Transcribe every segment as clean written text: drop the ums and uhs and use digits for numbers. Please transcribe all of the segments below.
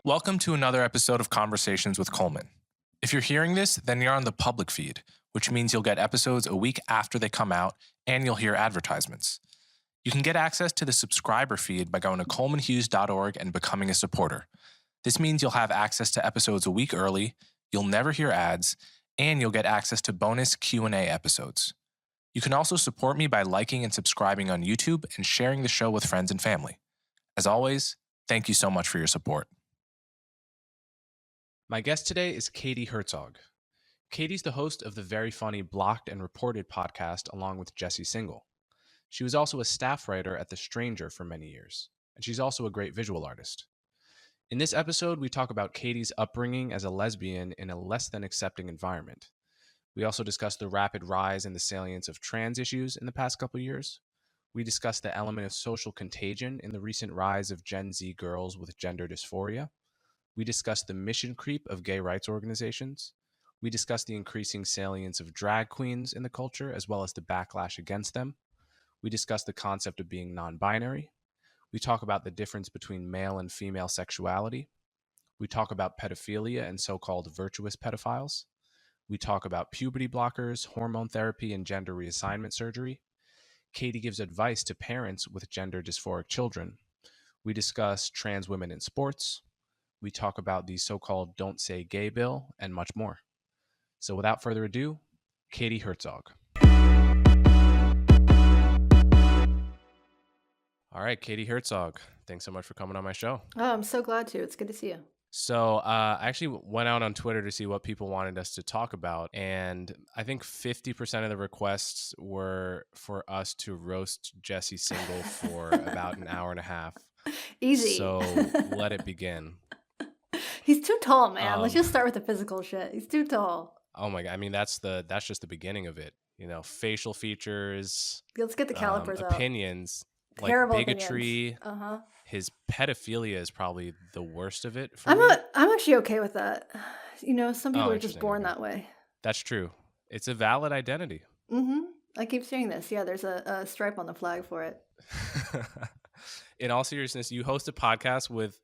Welcome to another episode of Conversations with Coleman. If you're hearing this, then you're on the public feed, which means you'll get episodes a week after they come out and you'll hear advertisements. You can get access to the subscriber feed by going to colemanhughes.org and becoming a supporter. This means you'll have access to episodes a week early, you'll never hear ads, and you'll get access to bonus Q&A episodes. You can also support me by liking and subscribing on YouTube and sharing the show with friends and family. As always, thank you so much for your support. My guest today is Katie Herzog. Katie's the host of the very funny Blocked and Reported podcast along with Jesse Single. She was also a staff writer at The Stranger for many years, and she's also a great visual artist. In this episode, we talk about Katie's upbringing as a lesbian in a less than accepting environment. We also discuss the rapid rise in the salience of trans issues in the past couple years. We discuss the element of social contagion in the recent rise of Gen Z girls with gender dysphoria. We discuss the mission creep of gay rights organizations. We discuss the increasing salience of drag queens in the culture, as well as the backlash against them. We discuss the concept of being non-binary. We talk about the difference between male and female sexuality. We talk about pedophilia and so-called virtuous pedophiles. We talk about puberty blockers, hormone therapy, and gender reassignment surgery. Katie gives advice to parents with gender dysphoric children. We discuss trans women in sports. We talk about the so-called Don't Say Gay bill and much more. So without further ado, Katie Herzog. All right, Katie Herzog, thanks so much for coming on my show. Oh, I'm so glad to. It's good to see you. So I actually went out on Twitter to see what people wanted us to talk about, and I think 50% of the requests were for us to roast Jesse Single for about an hour and a half. Easy. So let it begin. He's too tall, man. Let's just start with the physical shit. He's too tall. Oh my God. I mean, that's just the beginning of it. You know, facial features. Let's get the calipers opinions, out. Terrible like bigotry. Opinions. His pedophilia is probably the worst of it for I'm me. I'm actually okay with that. You know, some people are just born that way. That's true. It's a valid identity. I keep saying this. Yeah, there's a stripe on the flag for it. In all seriousness, you host a podcast with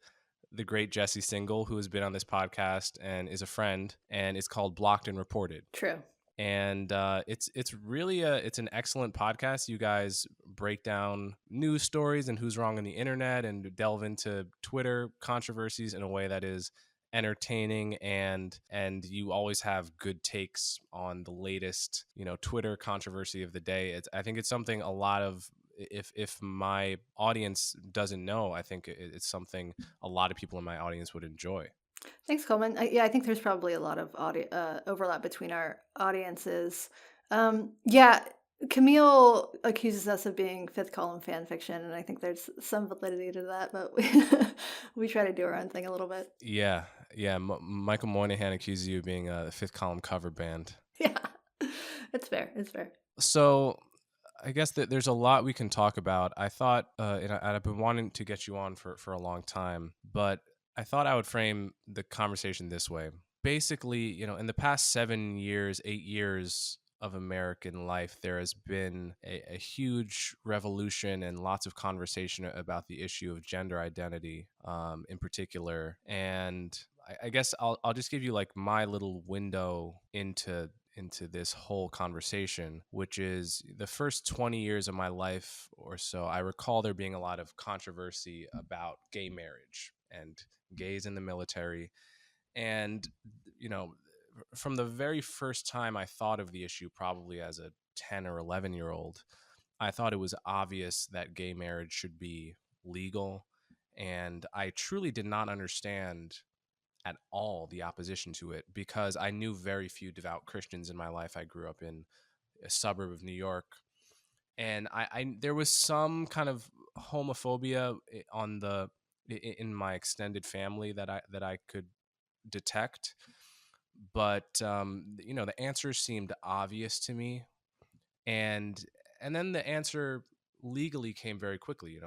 the great Jesse Single, who has been on this podcast and is a friend, and it's called Blocked and Reported. True. And it's really it's an excellent podcast. You guys break down news stories and who's wrong on the internet and delve into Twitter controversies in a way that is entertaining, and you always have good takes on the latest, Twitter controversy of the day. I think it's something a lot of, if my audience doesn't know, I think it's something a lot of people in my audience would enjoy. Thanks, Coleman. I think there's probably a lot of overlap between our audiences. Camille accuses us of being fifth column fan fiction, and I think there's some validity to that, but we try to do our own thing a little bit. Yeah. Michael Moynihan accuses you of being the fifth column cover band. Yeah, it's fair. So I guess that there's a lot we can talk about. I thought, and I've been wanting to get you on for a long time, but I thought I would frame the conversation this way. Basically, in the past 8 years of American life, there has been a huge revolution and lots of conversation about the issue of gender identity in particular. And I guess I'll just give you like my little window into this whole conversation, which is the first 20 years of my life or so. I recall there being a lot of controversy about gay marriage and gays in the military. And, from the very first time I thought of the issue, probably as a 10 or 11-year-old, I thought it was obvious that gay marriage should be legal. And I truly did not understand at all the opposition to it, because I knew very few devout Christians in my life. I grew up in a suburb of New York, and I there was some kind of homophobia in my extended family that I could detect, but the answers seemed obvious to me, and then the answer legally came very quickly.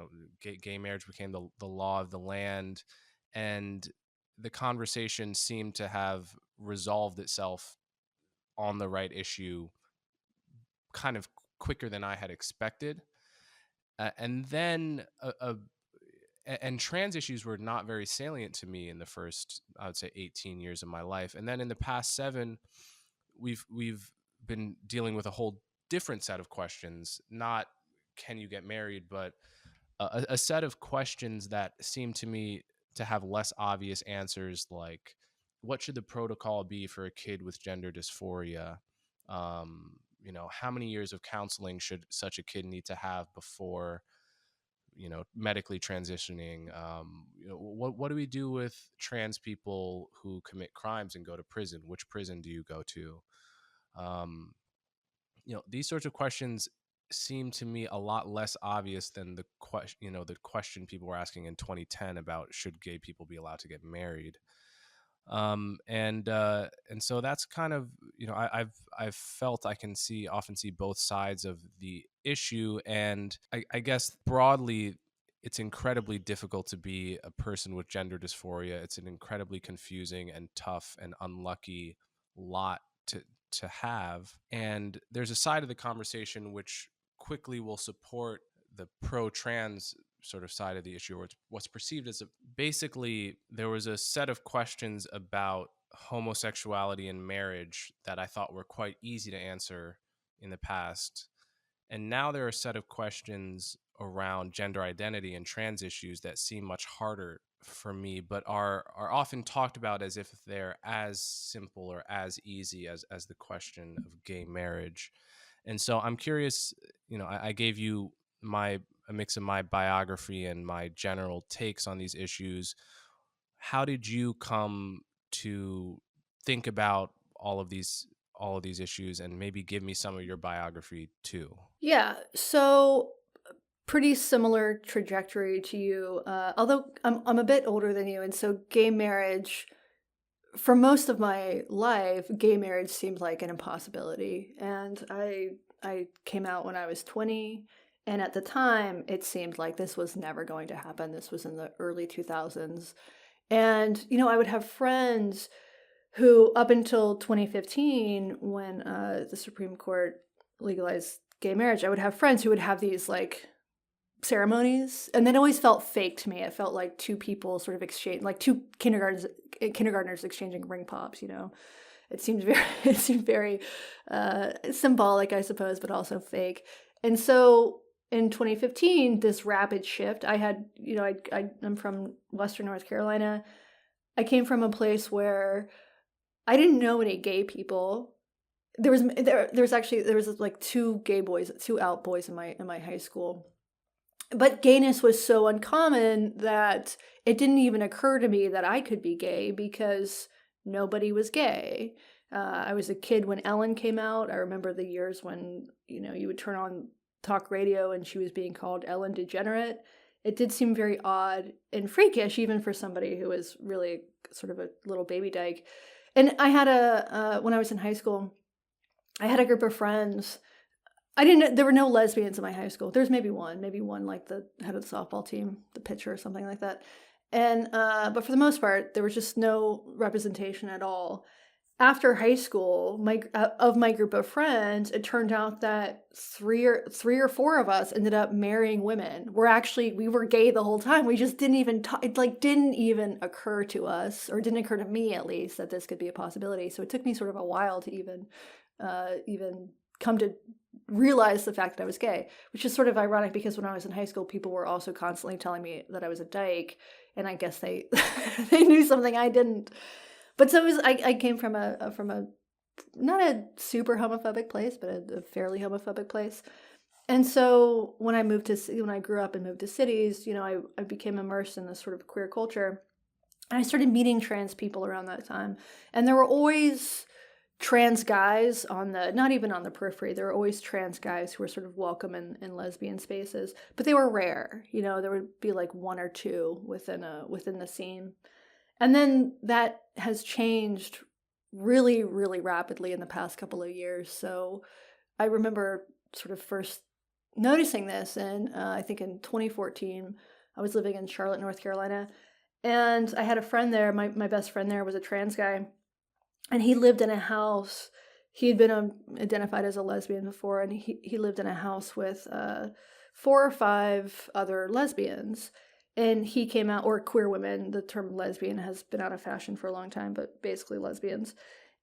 Gay marriage became the law of the land, and the conversation seemed to have resolved itself on the right issue kind of quicker than I had expected. And then and trans issues were not very salient to me in the first, I would say, 18 years of my life. And then in the past 7, we've been dealing with a whole different set of questions, not can you get married, but a set of questions that seem to me to have less obvious answers, like what should the protocol be for a kid with gender dysphoria? How many years of counseling should such a kid need to have before medically transitioning? What do we do with trans people who commit crimes and go to prison? Which prison do you go to? um, these sorts of questions seem to me a lot less obvious than the question people were asking in 2010 about should gay people be allowed to get married. And so that's kind of, I've felt I can often see both sides of the issue. And I guess broadly, it's incredibly difficult to be a person with gender dysphoria. It's an incredibly confusing and tough and unlucky lot to have. And there's a side of the conversation which quickly will support the pro-trans sort of side of the issue, or what's perceived as basically there was a set of questions about homosexuality and marriage that I thought were quite easy to answer in the past. And now there are a set of questions around gender identity and trans issues that seem much harder for me, but are often talked about as if they're as simple or as easy as the question of gay marriage. And so I'm curious, I gave you a mix of my biography and my general takes on these issues. How did you come to think about all of these issues, and maybe give me some of your biography too? Yeah, so pretty similar trajectory to you, although I'm a bit older than you, and so gay marriage, for most of my life, gay marriage seemed like an impossibility. And I came out when I was 20, and at the time, it seemed like this was never going to happen. This was in the early 2000s. And, I would have friends who, up until 2015, when the Supreme Court legalized gay marriage, I would have friends who would have these like ceremonies, and that always felt fake to me. It felt like two people sort of exchange, like two kindergartners exchanging ring pops. It seemed very symbolic, I suppose, but also fake. And so in 2015, this rapid shift. I had, I'm from Western North Carolina. I came from a place where I didn't know any gay people. There was like two gay boys, two out boys in my high school. But gayness was so uncommon that it didn't even occur to me that I could be gay because nobody was gay. I was a kid when Ellen came out. I remember the years when, you would turn on talk radio and she was being called Ellen DeGenerate. It did seem very odd and freakish, even for somebody who was really sort of a little baby dyke. And I had when I was in high school, I had a group of friends. There were no lesbians in my high school. There's maybe one like the head of the softball team, the pitcher or something like that. And, but for the most part, there was just no representation at all. After high school, of my group of friends, it turned out that three or four of us ended up marrying women. We were gay the whole time. We just didn't even it didn't even occur to us, or didn't occur to me at least, that this could be a possibility. So it took me sort of a while to even come to realize the fact that I was gay, which is sort of ironic because when I was in high school, people were also constantly telling me that I was a dyke, and I guess they they knew something I didn't. But so I came from a not a super homophobic place, but a fairly homophobic place. And so when I grew up and moved to cities, I became immersed in this sort of queer culture, and I started meeting trans people around that time, and there were always trans guys not even on the periphery. There were always trans guys who were sort of welcome in lesbian spaces, but they were rare. There would be like one or two within the scene. And then that has changed really, really rapidly in the past couple of years. So I remember sort of first noticing this, and I think in 2014, I was living in Charlotte, North Carolina, and I had a friend there. My best friend there was a trans guy. And he lived in a house. He had been identified as a lesbian before, and he lived in a house with 4 or 5 other lesbians. And he came out, or queer women, the term lesbian has been out of fashion for a long time, but basically lesbians.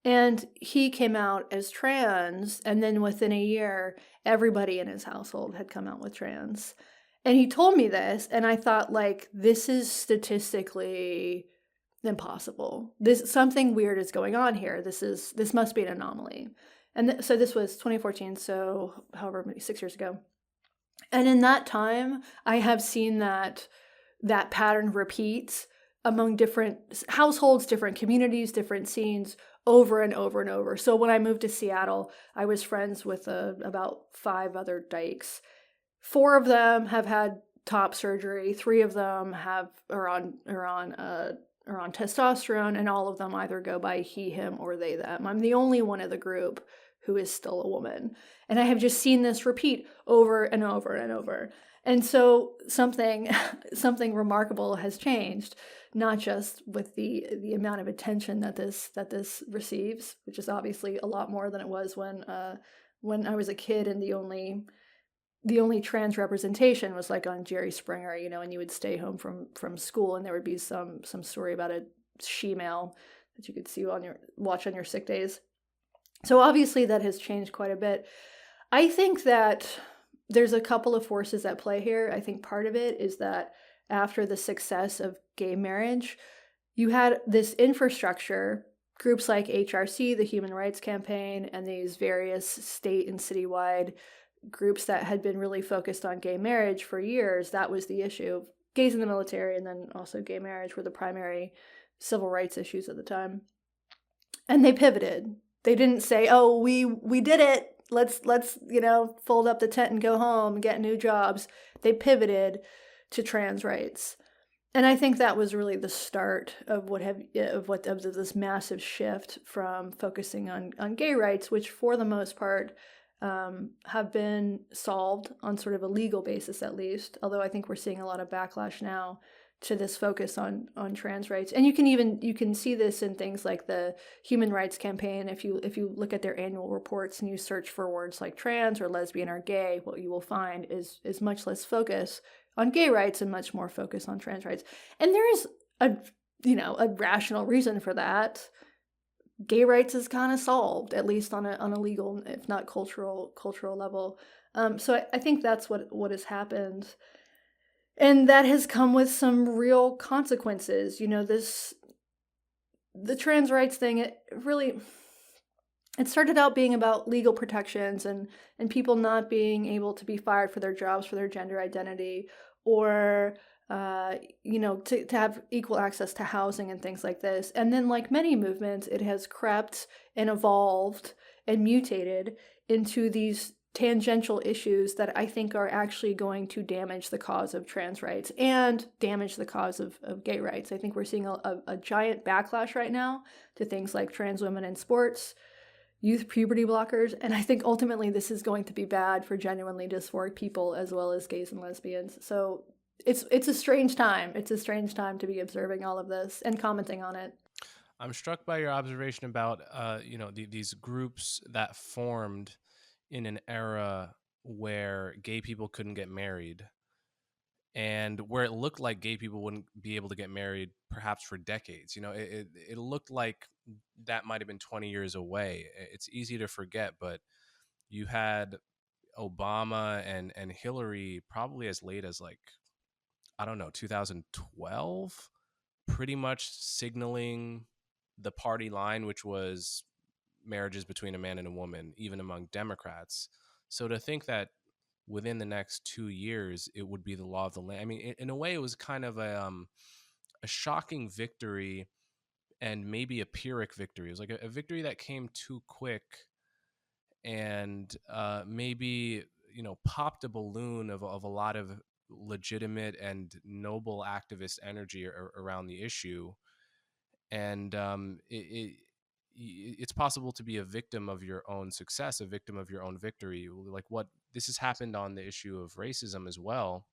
And he came out as trans, and then within a year, everybody in his household had come out with trans. And he told me this, and I thought, like, this is statistically impossible. This something weird is going on here. This must be an anomaly. And so this was 2014, so however many 6 years ago. And in that time, I have seen that pattern repeat among different households, different communities, different scenes over and over and over. So when I moved to Seattle, I was friends with about 5 other dykes. 4 of them have had top surgery. 3 of them are on testosterone, and all of them either go by he, him, or they, them. I'm the only one of the group who is still a woman. And I have just seen this repeat over and over and over. And so something something remarkable has changed, not just with the amount of attention that this receives, which is obviously a lot more than it was when I was a kid, and the only trans representation was like on Jerry Springer, and you would stay home from school, and there would be some story about a she-male that you could watch on your sick days. So obviously that has changed quite a bit. I think that there's a couple of forces at play here. I think part of it is that after the success of gay marriage, you had this infrastructure, groups like HRC, the Human Rights Campaign, and these various state and citywide groups that had been really focused on gay marriage for years. That was the issue. Gays in the military and then also gay marriage were the primary civil rights issues at the time. And they pivoted. They didn't say, "Oh, we did it. Let's fold up the tent and go home and get new jobs." They pivoted to trans rights. And I think that was really the start of this massive shift from focusing on gay rights, which for the most part have been solved on sort of a legal basis, at least. Although I think we're seeing a lot of backlash now to this focus on trans rights. And you can see this in things like the Human Rights Campaign. If you look at their annual reports and you search for words like trans or lesbian or gay, what you will find is much less focus on gay rights and much more focus on trans rights. And there is a rational reason for that. Gay rights is kind of solved, at least on a legal, if not cultural level. So I think that's what has happened. And that has come with some real consequences. The trans rights thing, it started out being about legal protections and people not being able to be fired for their jobs for their gender identity, or to have equal access to housing and things like this. And then, like many movements, it has crept and evolved and mutated into these tangential issues that I think are actually going to damage the cause of trans rights and damage the cause of gay rights. I think we're seeing a giant backlash right now to things like trans women in sports, youth puberty blockers, and I think ultimately this is going to be bad for genuinely dysphoric people as well as gays and lesbians. So it's a strange time. It's a strange time to be observing all of this and commenting on it. I'm struck by your observation about these groups that formed in an era where gay people couldn't get married, and where it looked like gay people wouldn't be able to get married perhaps for decades. It looked like that might have been 20 years away. It's easy to forget, but you had Obama and Hillary probably as late as, like, I don't know, 2012, pretty much signaling the party line, which was marriages between a man and a woman, even among Democrats. So to think that within the next 2 years it would be the law of the land, I mean, in a way, it was kind of a shocking victory, and maybe a Pyrrhic victory. It was like a victory that came too quick, and maybe popped a balloon of a lot of legitimate and noble activist energy around the issue. And it's possible to be a victim of your own success, a victim of your own victory. Like, what this has happened on the issue of racism as well,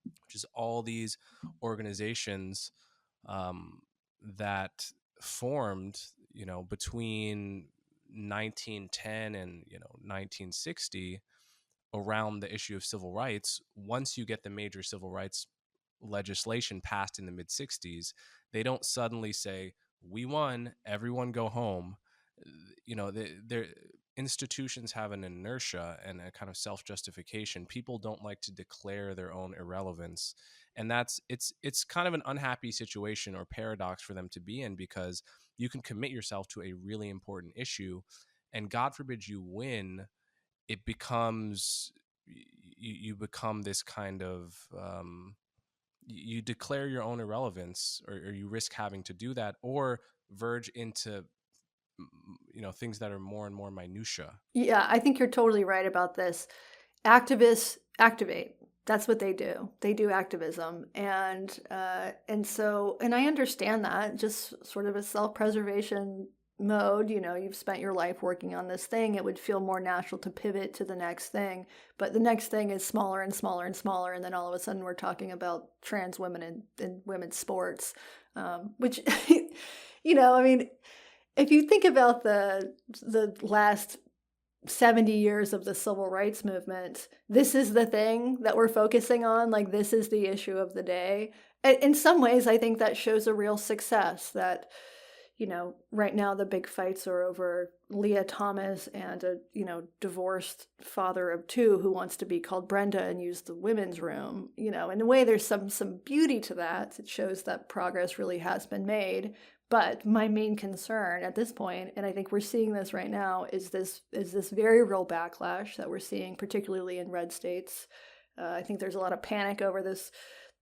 which is all these organizations that formed, between 1910 and 1960 around the issue of civil rights. Once you get the major civil rights legislation passed in the mid 60s, they don't suddenly say, we won, everyone go home. Their institutions have an inertia and a kind of self-justification. People don't like to declare their own irrelevance, and it's kind of an unhappy situation or paradox for them to be in, because you can commit yourself to a really important issue, and God forbid you win, it becomes you become this kind of you declare your own irrelevance, or you risk having to do that, or verge into things that are more and more minutia. Yeah, I think you're totally right about this. Activists activate. That's what they do. They do activism, and I understand that, just sort of a self-preservation mode. You've spent your life working on this thing. It would feel more natural to pivot to the next thing, but the next thing is smaller and smaller and smaller, and then all of a sudden we're talking about trans women in women's sports, which I mean, if you think about the last 70 years of the civil rights movement, this is the thing that we're focusing on. Like, this is the issue of the day. In some ways, I think that shows a real success that, right now the big fights are over Leah Thomas and a, divorced father of two who wants to be called Brenda and use the women's room. In a way, there's some beauty to that. It shows that progress really has been made. But my main concern at this point, and I think we're seeing this right now, is this very real backlash that we're seeing, particularly in red states. I think there's a lot of panic over this,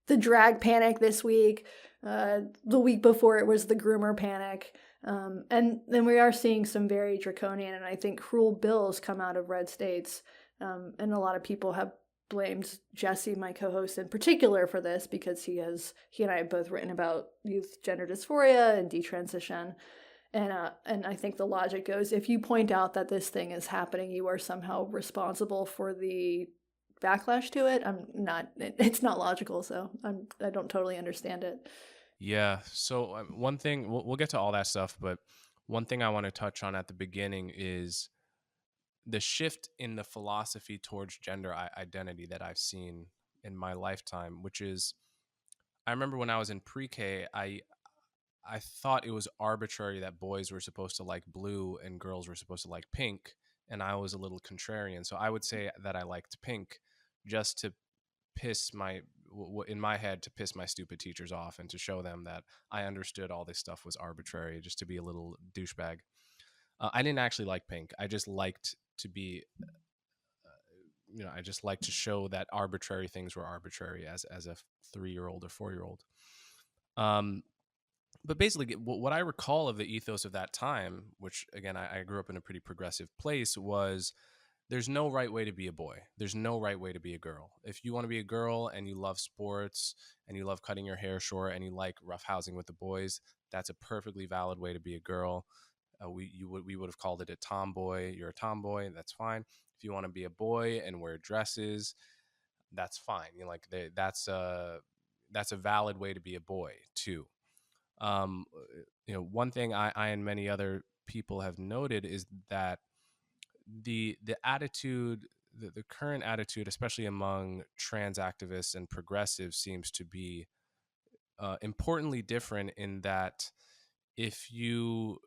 the drag panic this week. The week before it was the groomer panic. And then we are seeing some very draconian and I think cruel bills come out of red states. And a lot of people have blamed Jesse, my co-host in particular, for this, because he and I have both written about youth gender dysphoria and detransition. And I think the logic goes, if you point out that this thing is happening, you are somehow responsible for the backlash to it. It's not logical, so I don't totally understand it. Yeah. So one thing, we'll get to all that stuff, but one thing I want to touch on at the beginning is the shift in the philosophy towards gender identity that I've seen in my lifetime, which is, I remember when I was in pre-K, I thought it was arbitrary that boys were supposed to like blue and girls were supposed to like pink, and I was a little contrarian. So I would say that I liked pink just to piss my in my head to piss my stupid teachers off and to show them that I understood all this stuff was arbitrary, just to be a little douchebag. I didn't actually like pink. I just liked to be, I just liked to show that arbitrary things were arbitrary as a 3-year-old or 4-year-old. But basically, what I recall of the ethos of that time, which again, I grew up in a pretty progressive place, was there's no right way to be a boy. There's no right way to be a girl. If you want to be a girl and you love sports and you love cutting your hair short and you like roughhousing with the boys, that's a perfectly valid way to be a girl. We would have called it a tomboy. You're a tomboy. That's fine. If you want to be a boy and wear dresses, that's fine. That's a valid way to be a boy too. One thing I and many other people have noted is that the attitude, the current attitude, especially among trans activists and progressives, seems to be importantly different in that if you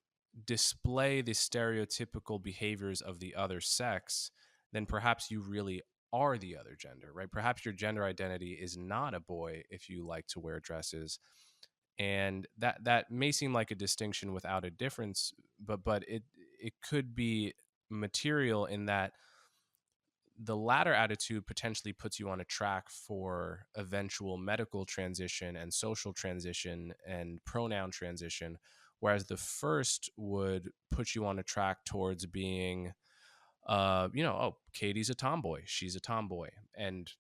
display the stereotypical behaviors of the other sex, then perhaps you really are the other gender, right? Perhaps your gender identity is not a boy if you like to wear dresses. And that may seem like a distinction without a difference, but it could be material in that the latter attitude potentially puts you on a track for eventual medical transition and social transition and pronoun transition, whereas the first would put you on a track towards being, Katie's a tomboy, she's a tomboy, and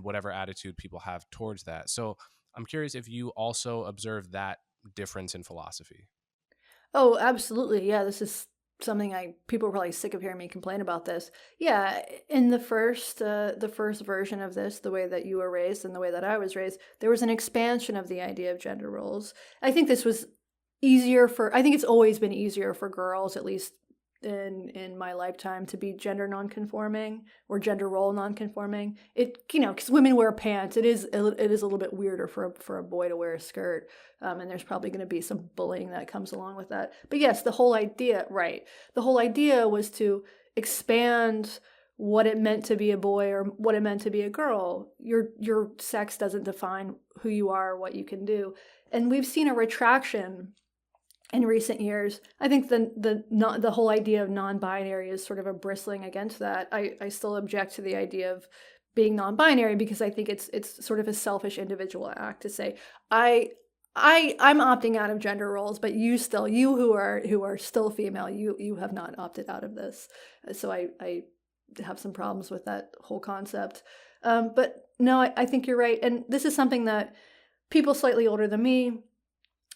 whatever attitude people have towards that. So I'm curious if you also observe that difference in philosophy. Oh, absolutely. Yeah, this is something people are probably sick of hearing me complain about this. Yeah, in the first version of this, the way that you were raised and the way that I was raised, there was an expansion of the idea of gender roles. I think this was I think it's always been easier for girls, at least in my lifetime to be gender nonconforming or gender role nonconforming. It, because women wear pants, it is a little bit weirder for a boy to wear a skirt, and there's probably going to be some bullying that comes along with that. But yes, the whole idea was to expand what it meant to be a boy or what it meant to be a girl. Your sex doesn't define who you are or what you can do. And we've seen a retraction in recent years. I think the whole idea of non-binary is sort of a bristling against that. I still object to the idea of being non-binary because I think it's sort of a selfish individual act to say, I'm opting out of gender roles, but you who are still female, you have not opted out of this. So I have some problems with that whole concept. But no, I think you're right. And this is something that people slightly older than me,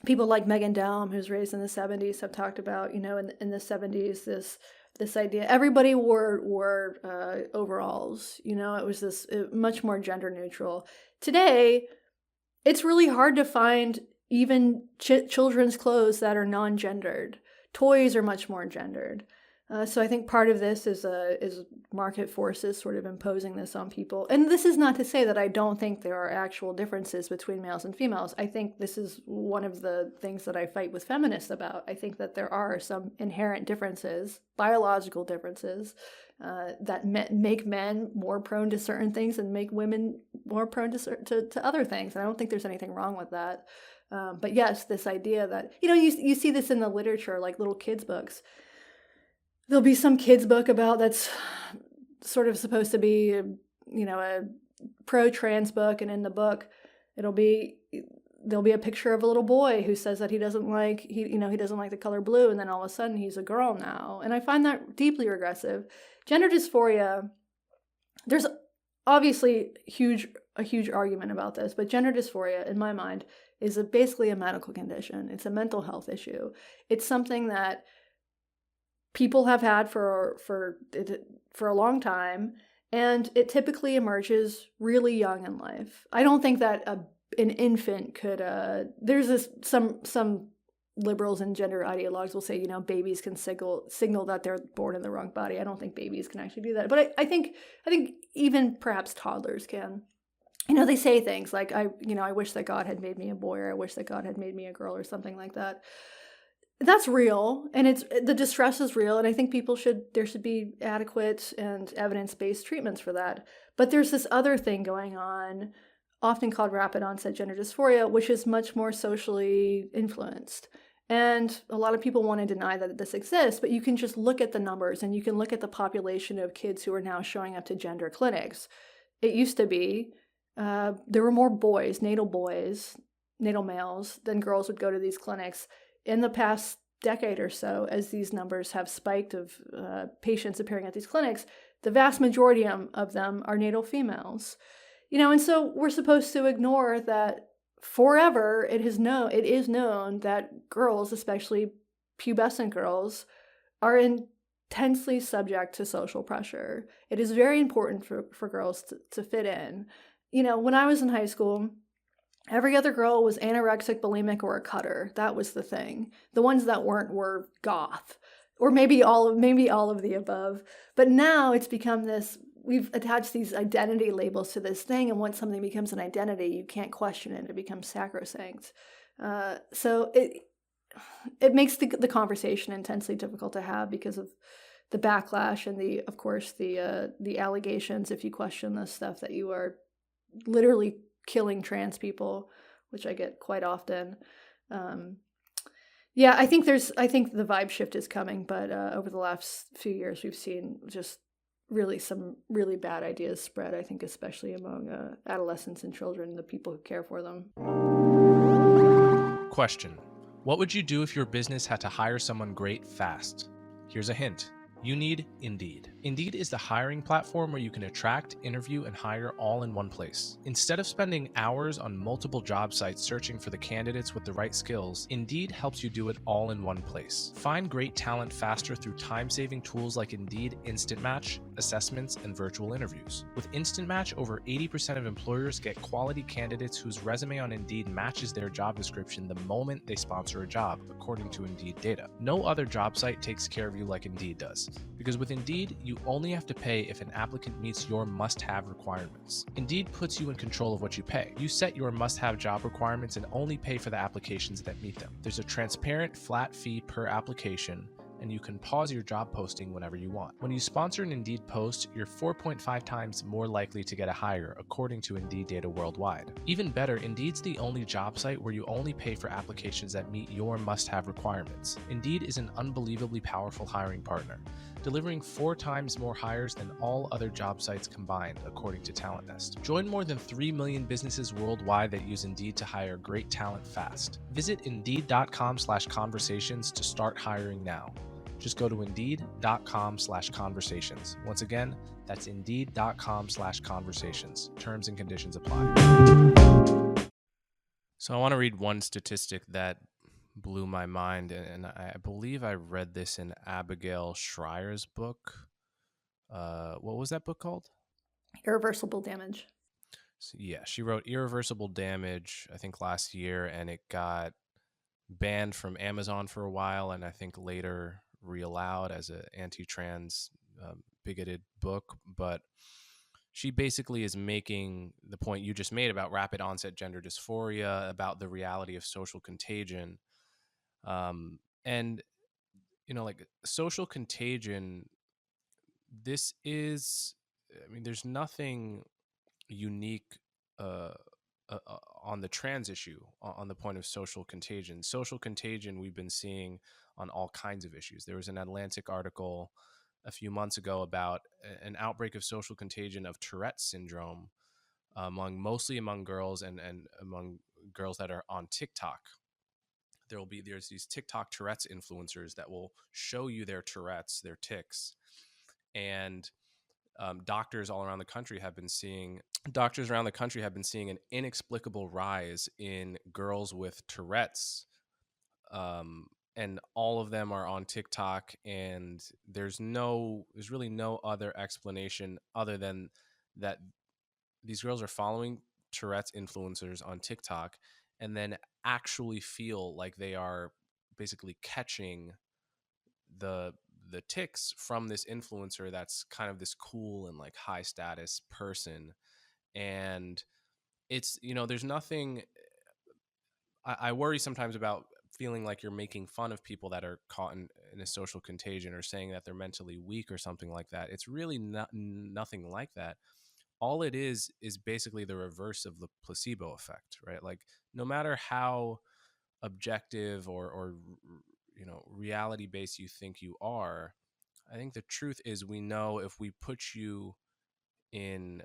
people like Megan Daum, who's raised in the 70s, have talked about, in the 70s, this idea. Everybody wore overalls, it was this much more gender neutral. Today, it's really hard to find even children's clothes that are non-gendered. Toys are much more gendered. So I think part of this is market forces sort of imposing this on people. And this is not to say that I don't think there are actual differences between males and females. I think this is one of the things that I fight with feminists about. I think that there are some inherent differences, biological differences, that make men more prone to certain things and make women more prone to other things. And I don't think there's anything wrong with that. But yes, this idea that, you see this in the literature, like little kids' books. There'll be some kids' book that's sort of supposed to be, a pro-trans book, and in the book, there'll be a picture of a little boy who says that he doesn't like the color blue, and then all of a sudden he's a girl now, and I find that deeply regressive. Gender dysphoria, there's obviously a huge argument about this, but gender dysphoria, in my mind, is basically a medical condition. It's a mental health issue. It's something that people have had for a long time, and it typically emerges really young in life. I don't think that an infant could. There's some liberals and gender ideologues will say, babies can signal that they're born in the wrong body. I don't think babies can actually do that, but I think even perhaps toddlers can. They say things like, I wish that God had made me a boy, or I wish that God had made me a girl, or something like that. That's real, and the distress is real, and I think there should be adequate and evidence-based treatments for that. But there's this other thing going on, often called rapid onset gender dysphoria, which is much more socially influenced. And a lot of people want to deny that this exists, but you can just look at the numbers, and you can look at the population of kids who are now showing up to gender clinics. It used to be there were more natal males, than girls would go to these clinics. In the past decade or so, as these numbers have spiked of patients appearing at these clinics, the vast majority of them are natal females. And so we're supposed to ignore that forever it is known that girls, especially pubescent girls, are intensely subject to social pressure. It is very important for girls to fit in. When I was in high school, every other girl was anorexic, bulimic, or a cutter. That was the thing. The ones that weren't were goth, or maybe all of the above. But now it's become this. We've attached these identity labels to this thing, and once something becomes an identity, you can't question it. It becomes sacrosanct. So it makes the conversation intensely difficult to have because of the backlash and the allegations. If you question this stuff, that you are literally killing trans people, which I get quite often. I think the vibe shift is coming, but over the last few years, we've seen just really some really bad ideas spread, I think, especially among adolescents and children, the people who care for them. Question: what would you do if your business had to hire someone great fast? Here's a hint. You need Indeed. Indeed is the hiring platform where you can attract, interview, and hire all in one place. Instead of spending hours on multiple job sites searching for the candidates with the right skills, Indeed helps you do it all in one place. Find great talent faster through time-saving tools like Indeed Instant Match, assessments, and virtual interviews. With Instant Match, over 80% of employers get quality candidates whose resume on Indeed matches their job description the moment they sponsor a job, according to Indeed data. No other job site takes care of you like Indeed does, because with Indeed, you only have to pay if an applicant meets your must-have requirements. Indeed puts you in control of what you pay. You set your must-have job requirements and only pay for the applications that meet them. There's a transparent, flat fee per application, and you can pause your job posting whenever you want. When you sponsor an Indeed post, you're 4.5 times more likely to get a hire, according to Indeed data worldwide. Even better, Indeed's the only job site where you only pay for applications that meet your must-have requirements. Indeed is an unbelievably powerful hiring partner, delivering 4 times more hires than all other job sites combined, according to Talent Nest. Join more than 3 million businesses worldwide that use Indeed to hire great talent fast. Visit Indeed.com/conversations to start hiring now. Just go to Indeed.com/conversations. Once again, that's Indeed.com/conversations. Terms and conditions apply. So I want to read one statistic that blew my mind, and I believe I read this in Abigail Schreier's book. What was that book called? Irreversible Damage. So, yeah, she wrote Irreversible Damage, I think last year, and it got banned from Amazon for a while, and I think later reallowed as an anti-trans bigoted book. But she basically is making the point you just made about rapid onset gender dysphoria, about the reality of social contagion. And, like social contagion, this is, there's nothing unique on the trans issue, on the point of social contagion. Social contagion we've been seeing on all kinds of issues. There was an Atlantic article a few months ago about an outbreak of social contagion of Tourette's syndrome mostly among girls and among girls that are on TikTok. There's these TikTok Tourette's influencers that will show you their Tourette's, their tics, and doctors around the country have been seeing an inexplicable rise in girls with Tourette's, and all of them are on TikTok, and there's really no other explanation other than that these girls are following Tourette's influencers on TikTok and then actually feel like they are basically catching the tics from this influencer that's kind of this cool and like high status person. And it's, there's nothing, I worry sometimes about feeling like you're making fun of people that are caught in a social contagion or saying that they're mentally weak or something like that. It's really nothing like that. All it is basically the reverse of the placebo effect, right? Like no matter how objective or reality based you think you are, I think the truth is we know if we put you in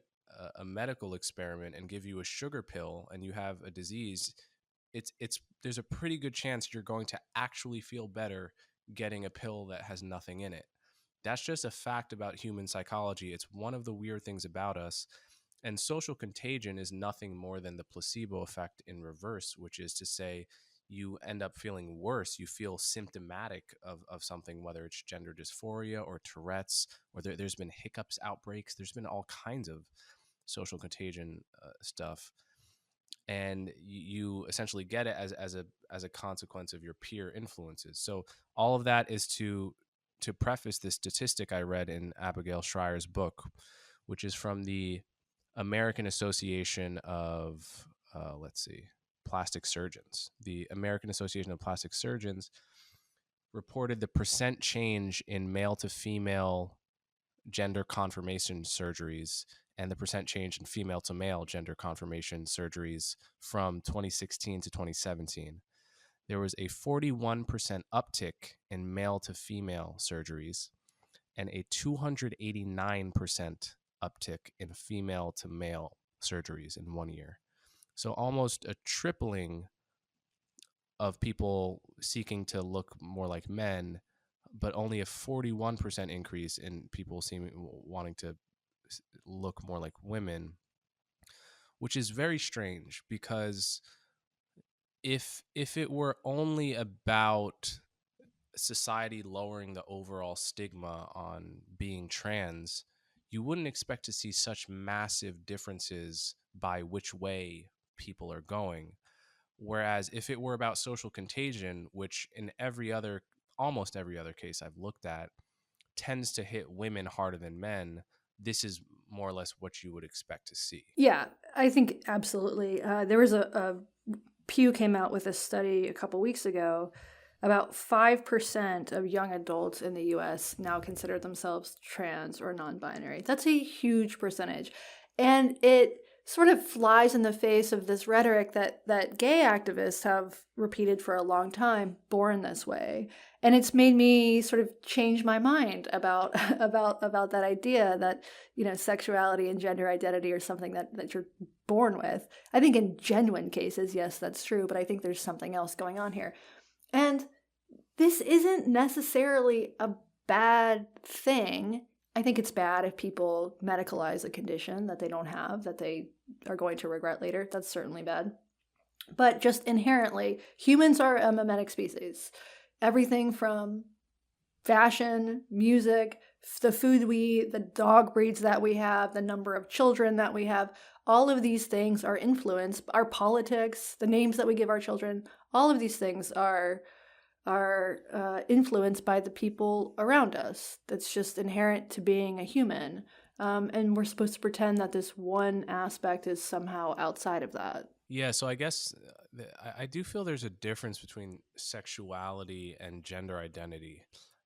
a medical experiment and give you a sugar pill and you have a disease, there's a pretty good chance you're going to actually feel better getting a pill that has nothing in it. That's just a fact about human psychology. It's one of the weird things about us. And social contagion is nothing more than the placebo effect in reverse, which is to say you end up feeling worse. You feel symptomatic of something, whether it's gender dysphoria or Tourette's, or there's been hiccups outbreaks. There's been all kinds of social contagion stuff. And you essentially get it as a consequence of your peer influences. So all of that is to preface this statistic I read in Abigail Schreier's book, which is from the American Association of plastic surgeons. The American Association of Plastic Surgeons reported the percent change in male to female gender confirmation surgeries and the percent change in female to male gender confirmation surgeries from 2016 to 2017. There was a 41% uptick in male to female surgeries and a 289% uptick in female to male surgeries in 1 year. So almost a tripling of people seeking to look more like men, but only a 41% increase in people wanting to look more like women, which is very strange because if it were only about society lowering the overall stigma on being trans, you wouldn't expect to see such massive differences by which way people are going. Whereas if it were about social contagion, which in almost every other case I've looked at, tends to hit women harder than men, this is more or less what you would expect to see. Yeah, I think absolutely. There was Pew came out with a study a couple weeks ago. About 5% of young adults in the US now consider themselves trans or non binary. That's a huge percentage. And it sort of flies in the face of this rhetoric that gay activists have repeated for a long time, born this way. And it's made me sort of change my mind about about that idea that, you know, sexuality and gender identity are something that you're born with. I think in genuine cases, yes, that's true, but I think there's something else going on here. And this isn't necessarily a bad thing. I think it's bad if people medicalize a condition that they don't have, that they are going to regret later. That's certainly bad. But just inherently, humans are a mimetic species. Everything from fashion, music, the food we eat, the dog breeds that we have, the number of children that we have, all of these things are influenced. Our politics, the names that we give our children, all of these things are influenced by the people around us. That's just inherent to being a human. And we're supposed to pretend that this one aspect is somehow outside of that. Yeah, so I guess I do feel there's a difference between sexuality and gender identity.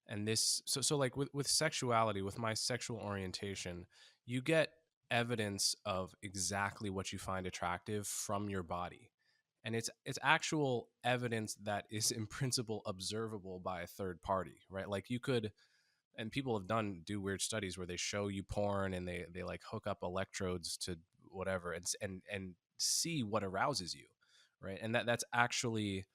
And this, so like with sexuality, with my sexual orientation, you get evidence of exactly what you find attractive from your body. And it's actual evidence that is in principle observable by a third party, right? Like you could, and people have do weird studies where they show you porn and they like hook up electrodes to whatever and see what arouses you, right? And that's actually,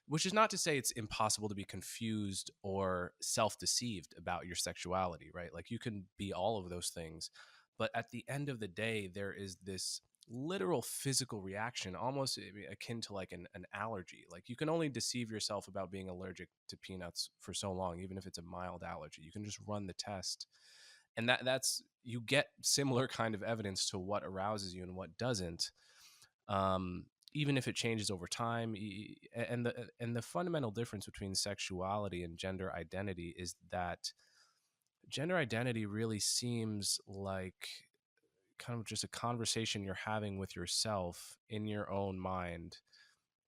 which is not to say it's impossible to be confused or self-deceived about your sexuality, right? Like you can be all of those things, but at the end of the day, there is this literal physical reaction, almost akin to like an allergy. Like you can only deceive yourself about being allergic to peanuts for so long, even if it's a mild allergy. You can just run the test, and that's you get similar kind of evidence to what arouses you and what doesn't. Even if it changes over time. And the fundamental difference between sexuality and gender identity is that gender identity really seems like kind of just a conversation you're having with yourself in your own mind,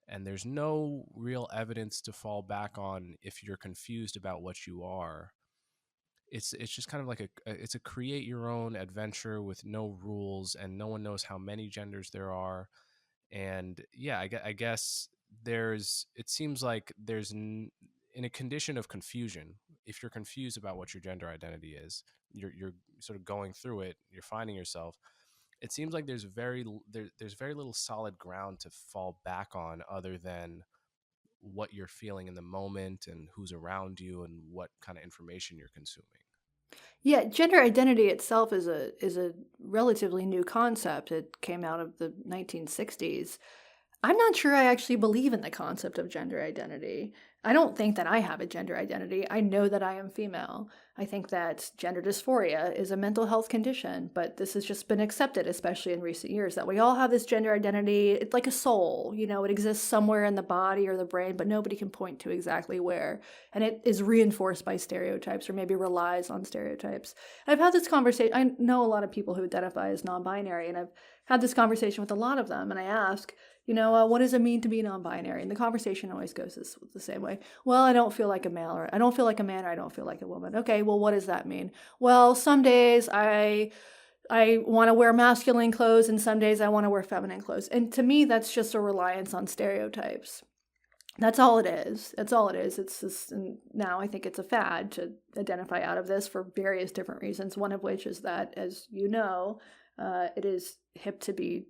and there's no real evidence to fall back on if you're confused about what you are. It's just kind of like it's a create your own adventure with no rules, and no one knows how many genders there are. And yeah, I guess it seems like in a condition of confusion, if you're confused about what your gender identity is, you're sort of going through it, you're finding yourself. It seems like there's very little solid ground to fall back on other than what you're feeling in the moment and who's around you and what kind of information you're consuming. Yeah, gender identity itself is a relatively new concept. It came out of the 1960s. I'm not sure I actually believe in the concept of gender identity. I don't think that I have a gender identity. I know that I am female. I think that gender dysphoria is a mental health condition, but this has just been accepted, especially in recent years, that we all have this gender identity. It's like a soul, you know, it exists somewhere in the body or the brain, but nobody can point to exactly where. And it is reinforced by stereotypes or maybe relies on stereotypes. I've had this conversation. I know a lot of people who identify as non-binary, and I've had this conversation with a lot of them, and I ask, what does it mean to be non-binary? And the conversation always goes the same way. Well, I don't feel like a male, or I don't feel like a man, or I don't feel like a woman. Okay, well, what does that mean? Well, some days I want to wear masculine clothes, and some days I want to wear feminine clothes. And to me, that's just a reliance on stereotypes. That's all it is. That's all it is. It's just, and now I think it's a fad to identify out of this for various different reasons. One of which is that, as you know, it is hip to be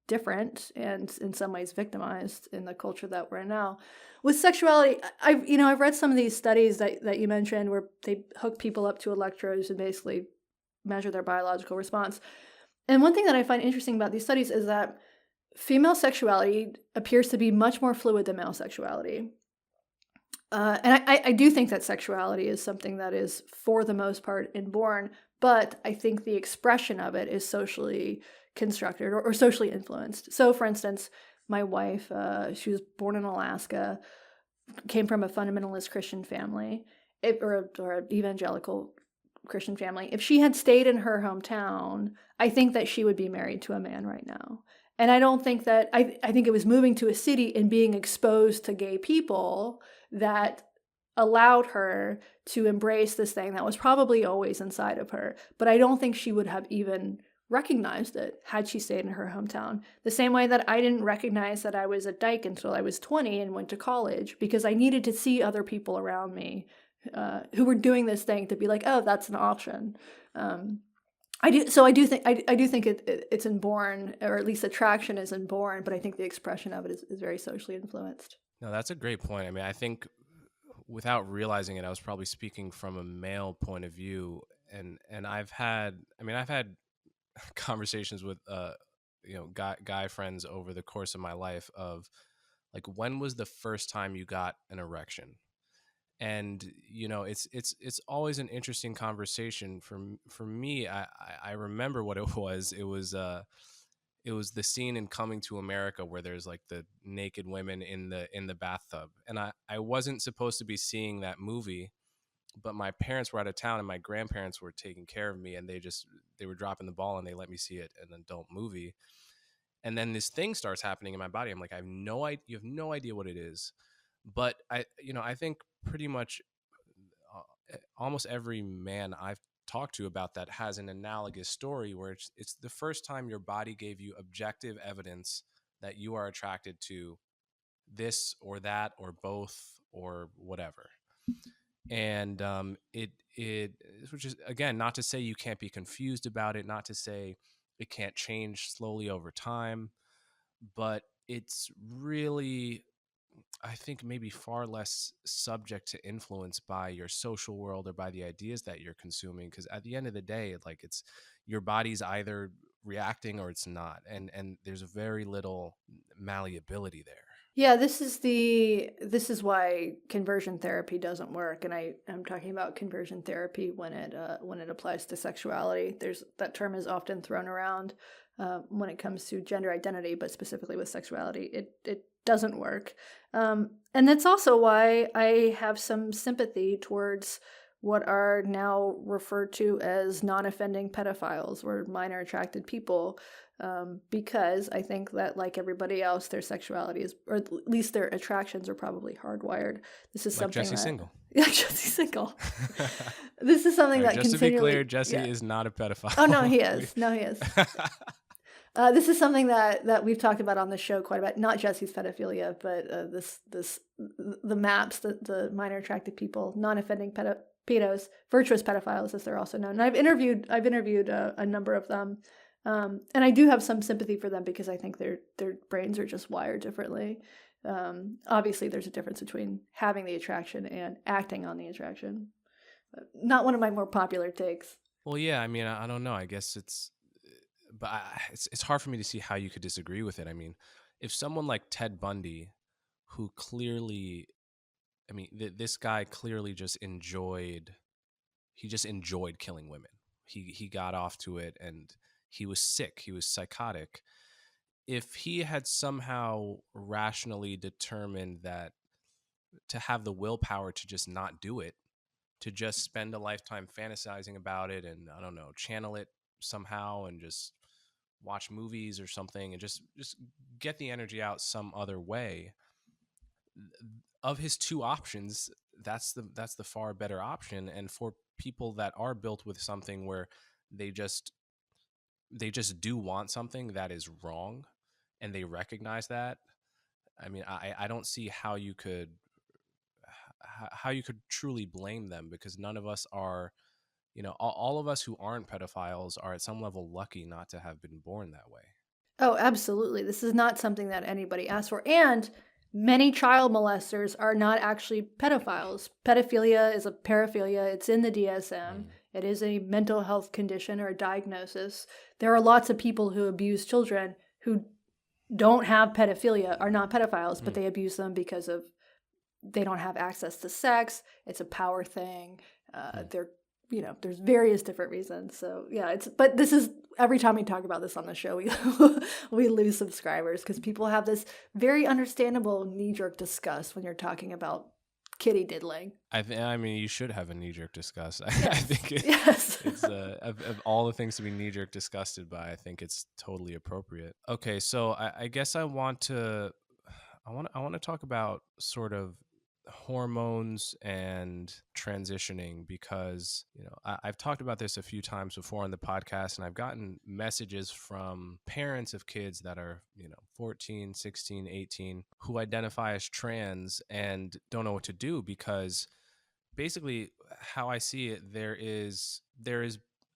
different and in some ways victimized in the culture that we're in now. With sexuality, I've read some of these studies that you mentioned where they hook people up to electrodes and basically measure their biological response. And one thing that I find interesting about these studies is that female sexuality appears to be much more fluid than male sexuality. And I do think that sexuality is something that is, for the most part, inborn, but I think the expression of it is socially constructed or socially influenced. So, for instance, my wife, she was born in Alaska, came from a fundamentalist Christian family, or evangelical Christian family. If she had stayed in her hometown, I think that she would be married to a man right now. And I don't think that, I think it was moving to a city and being exposed to gay people that allowed her to embrace this thing that was probably always inside of her. But I don't think she would have even recognized it had she stayed in her hometown. The same way that I didn't recognize that I was a dyke until I was 20 and went to college, because I needed to see other people around me who were doing this thing to be like, oh, that's an option. I do think it's inborn, or at least attraction is inborn, but I think the expression of it is very socially influenced. No, that's a great point. I mean, I think without realizing it, I was probably speaking from a male point of view, and I've had conversations with guy friends over the course of my life of like, when was the first time you got an erection? And it's always an interesting conversation for me. I remember what it was. It was the scene in Coming to America where there's like the naked women in the bathtub, and I wasn't supposed to be seeing that movie, but my parents were out of town and my grandparents were taking care of me, and they were dropping the ball and they let me see it, an adult movie. And then this thing starts happening in my body. I'm like, you have no idea what it is. But I think pretty much almost every man I've talked to about that has an analogous story where it's the first time your body gave you objective evidence that you are attracted to this or that or both or whatever. And which is, again, not to say you can't be confused about it, not to say it can't change slowly over time, but it's really, I think, maybe far less subject to influence by your social world or by the ideas that you're consuming. Because at the end of the day, like, it's your body's either reacting or it's not, and there's very little malleability there. Yeah, this is why conversion therapy doesn't work, and I'm talking about conversion therapy when it applies to sexuality. That term is often thrown around when it comes to gender identity, but specifically with sexuality, it doesn't work. And that's also why I have some sympathy towards what are now referred to as non-offending pedophiles or minor attracted people. Because I think that, like everybody else, their sexuality is, or at least their attractions, are probably hardwired. This is like something Jesse that, Single. Yeah, Jesse Single. This is something that just continually. To be clear, Jesse Yeah. is not a pedophile. Oh no, he is. No, he is. This is something that we've talked about on the show quite a bit. Not Jesse's pedophilia, but the MAPs, the minor attracted people, non-offending pedos, virtuous pedophiles, as they're also known. And I've interviewed a number of them. And I do have some sympathy for them because I think their brains are just wired differently. Obviously, there's a difference between having the attraction and acting on the attraction. Not one of my more popular takes. Well, yeah, I mean, I don't know. I guess it's hard for me to see how you could disagree with it. I mean, if someone like Ted Bundy, who clearly, I mean, this guy clearly just enjoyed killing women. He got off to it, and he was sick. He was psychotic. If he had somehow rationally determined that to have the willpower to just not do it, to just spend a lifetime fantasizing about it and, I don't know, channel it somehow and just watch movies or something and just get the energy out some other way, of his two options, that's the far better option. And for people that are built with something where they just do want something that is wrong and they recognize that, I mean, I don't see how you could truly blame them, because none of us are, all of us who aren't pedophiles are at some level lucky not to have been born that way. Oh, absolutely. This is not something that anybody asked for. And many child molesters are not actually pedophiles. Pedophilia is a paraphilia. It's in the DSM. It is a mental health condition or a diagnosis. There are lots of people who abuse children who don't have pedophilia, are not pedophiles, but they abuse them because they don't have access to sex. It's a power thing. They're there's various different reasons. So yeah, but this is, every time we talk about this on the show, we lose subscribers because people have this very understandable knee-jerk disgust when you're talking about kitty diddling. I mean, you should have a knee-jerk disgust. I Yes. think Yes. it's of all the things to be knee-jerk disgusted by, I think it's totally appropriate. Okay, so I guess I want to talk about sort of hormones and transitioning, because I've talked about this a few times before on the podcast, and I've gotten messages from parents of kids that are 14, 16, 18 who identify as trans and don't know what to do, because basically how I see it, there is